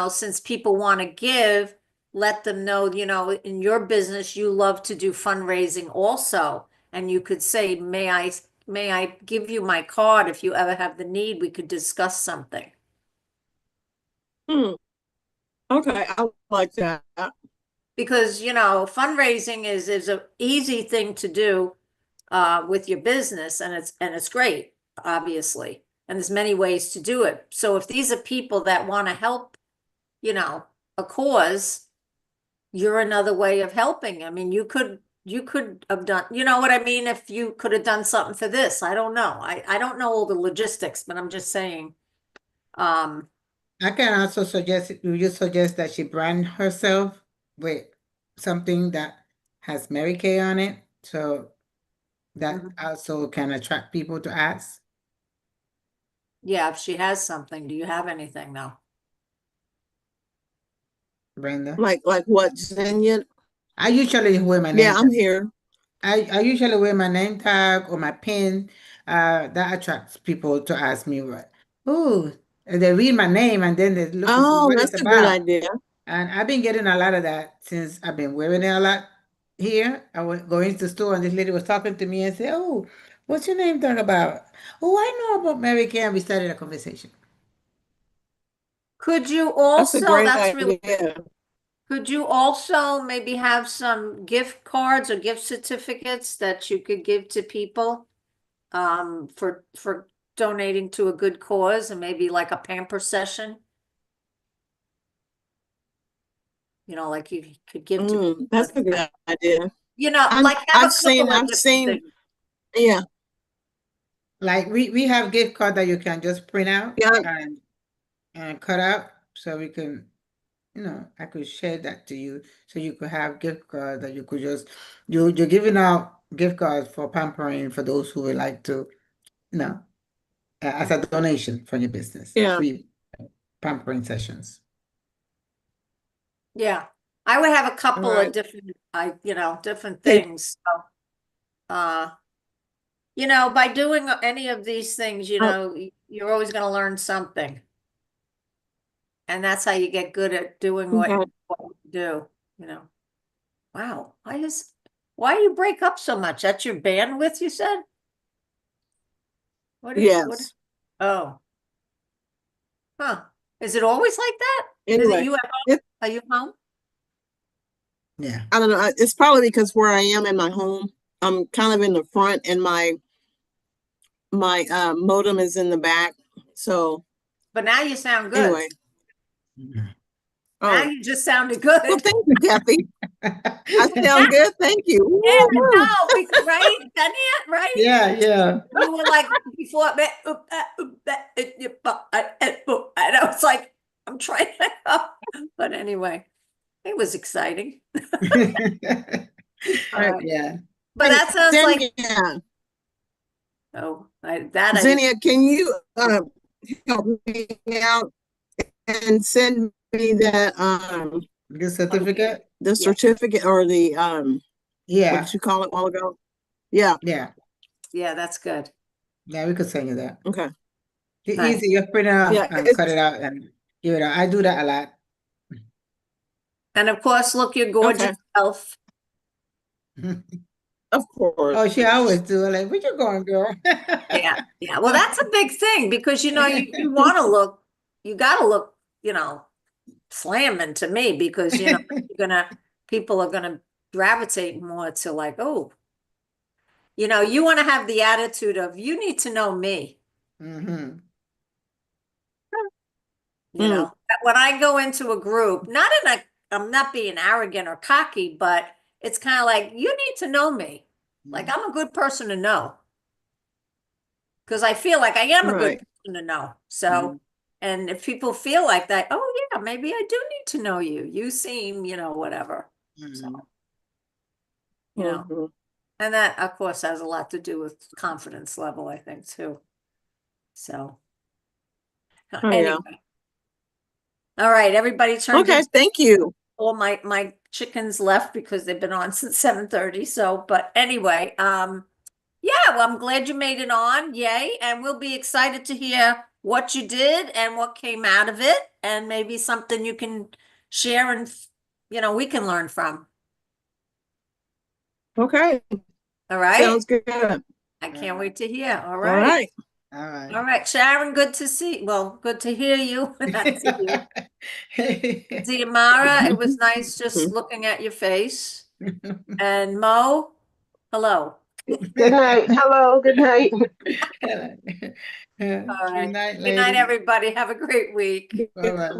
since people want to give, let them know, in your business, you love to do fundraising also. And you could say, may I give you my card if you ever have the need, we could discuss something. Okay, I like that. Because, fundraising is a easy thing to do with your business, and it's great, obviously. And there's many ways to do it. So if these are people that want to help, a cause, you're another way of helping. I mean, you could have done, you know what I mean? If you could have done something for this, I don't know. I don't know all the logistics, but I'm just saying. I can also suggest, you suggest that she brand herself with something that has Mary Kay on it, so that also can attract people to ask. Yeah, if she has something. Do you have anything though? Brenda? Like what, Xenia? I usually wear my name Yeah, I'm tag. here. I usually wear my name tag or my pin. That attracts people to ask me what. Oh, they read my name and then they look to see Oh, what it's that's a good about. idea. And I've been getting a lot of that since I've been wearing it a lot here. I was going to the store and this lady was talking to me and said, "Oh, what's your name tag about?" "Oh, I know about Mary Kay." And we started a conversation. Could you That's a also, great that's really good. idea. Could you also maybe have some gift cards or gift certificates that you could give to people for donating to a good cause, and maybe like a pamper session? Like you could give to people. That's a good idea. Like have I've a couple of I've different seen, things. yeah. Like we have gift card that you can just print out Yeah. and cut out, so we can, I could share that to you, so you could have gift card that you could just you're giving out gift cards for pampering for those who would like to, as a donation for your business. Yeah. Free pampering sessions. Yeah, I would have a couple of Right. different, different Hey. things. So, by doing any of these things, you're always going to learn something. And that's how you get good at doing what Okay. you do, Wow. Why do you break up so much? That's your bandwidth, you said? What? Yes. Oh. Huh. Is it always like that? Is it Anyway, you at home? Are you home? Yeah. I don't know. It's probably because where I am in my home, I'm kind of in the front and my modem is in the back. So But now you sound good. anyway. Now Oh, you just sounded good. well, thank you, Kathy. I sound good. Thank you. Yeah, Woo. no, right? Didn't it? Right? Yeah. You were like before, and I was like, I'm trying to, but anyway, it was exciting. All right. Yeah. But Hey, that sounds like, Xenia, I didn't. Xenia, can you help me out and send me that The certificate? the certificate or the what Yeah. did you call it a while ago? Yeah. Yeah. Yeah, that's good. Yeah, we could send you that. Okay. Nice. Easy, just print it out Yeah, and cut it out and give it out. I do that a lot. And of course, look your gorgeous Okay. self. Of course. Oh, she always do. Like, where you going, girl? Yeah. Well, that's a big thing because, you want to look, you got to look, slamming to me because, people are going to gravitate more to like, oh, you want to have the attitude of, you need to know me. Mm-hmm. When I go into a group, I'm not being arrogant or cocky, but it's kind of like, you need to know me. Like, I'm a good person to know. Because I feel like I am a good Right. person to know. So, and if people feel like that, oh yeah, maybe I do need to know you. You seem, whatever. So, Mhm. and that of course has a lot to do with confidence level, I think too. So, Oh, yeah. anyway. All right, everybody turned Okay, in. thank you. All my chickens left because they've been on since 7:30. So, but anyway, yeah, well, I'm glad you made it on. Yay. And we'll be excited to hear what you did and what came out of it, and maybe something you can share and, we can learn from. Okay. All right. Sounds good. I can't wait to hear. All All right. right. All right. All right, Sharon, good to hear you. Not see you. See, Mara, it was nice just looking at your face. And Mo, hello. Good night. Hello. Good night. All right. Good night, Good night, ladies. everybody. Have a great week. Bye-bye.